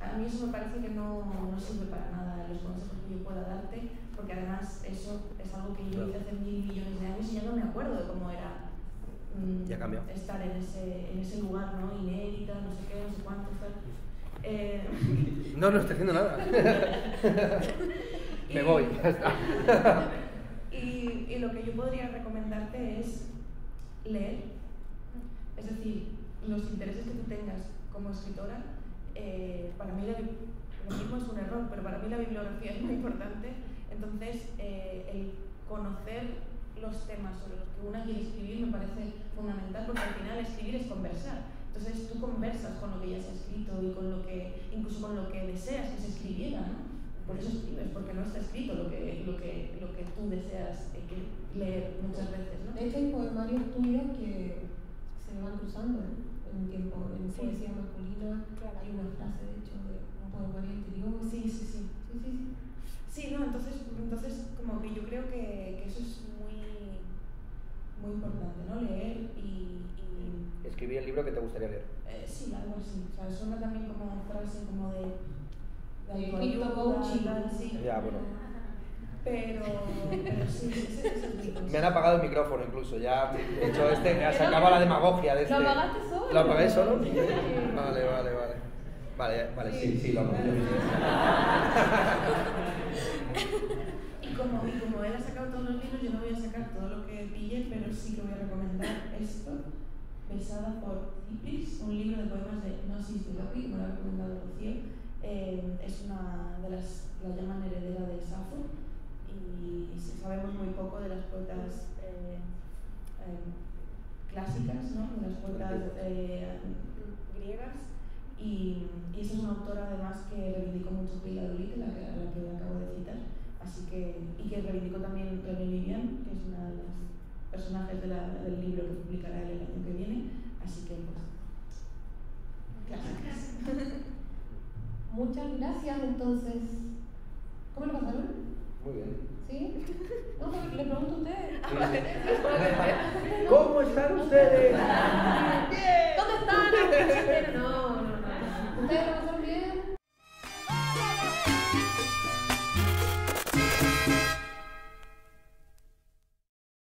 Speaker 4: A mí eso me parece que no sirve para nada los consejos que yo pueda darte, porque además eso es algo que yo hice hace 1.000 millones de años y ya no me acuerdo de cómo era estar en ese lugar, ¿no? Inédita, no sé qué, no sé cuánto, tal.
Speaker 3: No estoy haciendo nada. Me voy, ya está.
Speaker 4: Y lo que yo podría recomendarte es leer. Es decir, los intereses que tú tengas como escritora, para mí lo mismo es un error, pero para mí la bibliografía es muy importante. Entonces, el conocer los temas sobre los que una quiere escribir me parece fundamental, porque al final escribir es conversar. Entonces tú conversas con lo que ya se ha escrito y incluso con lo que deseas que se escribiera, ¿no? Por eso escribes, porque no está escrito lo que tú deseas leer muchas veces, ¿no?
Speaker 1: De hecho hay poemarios tuyos que se van cruzando en un tiempo, en poesía masculina. Claro. Hay una frase, de hecho, de un poemario anterior.
Speaker 4: Sí. Sí, no, entonces como que yo creo que eso es muy importante, ¿no? Leer y...
Speaker 3: Escribir el libro que te gustaría leer.
Speaker 4: Sí, algo así. O sea, suena también como frase como de de autoayuda,
Speaker 1: Crypto coaching.
Speaker 4: tal, sí.
Speaker 3: Ya, bueno.
Speaker 4: Pero sí, ese es mi consejo.
Speaker 3: Me han apagado el micrófono incluso, ya he hecho se acaba la demagogia de este.
Speaker 1: ¿Lo apagaste solo?
Speaker 3: ¿Lo apagué solo?
Speaker 1: Sí.
Speaker 3: Vale, sí, lo apagué.
Speaker 4: Y como él ha sacado todos los libros, yo no voy a sacar todo lo que pille, pero sí que voy a recomendar esto, Besada por Cipris, un libro de poemas de Gnosis de Loki, como lo ha recomendado Rocío. Es una de las, la llaman heredera de Safo, y sabemos muy poco de las poetas clásicas, ¿no? De las poetas griegas, y esa es una autora además que reivindicó mucho Pila Dolite, la que acabo de citar, así que, y que reivindicó también René Vivian, que es una de las personajes del libro que publicará él el año que viene, así que pues clásicas.
Speaker 1: Muchas gracias, entonces. ¿Cómo lo pasaron?
Speaker 3: Muy bien.
Speaker 1: ¿Sí? No, le pregunto a ustedes.
Speaker 3: ¿Cómo están ustedes?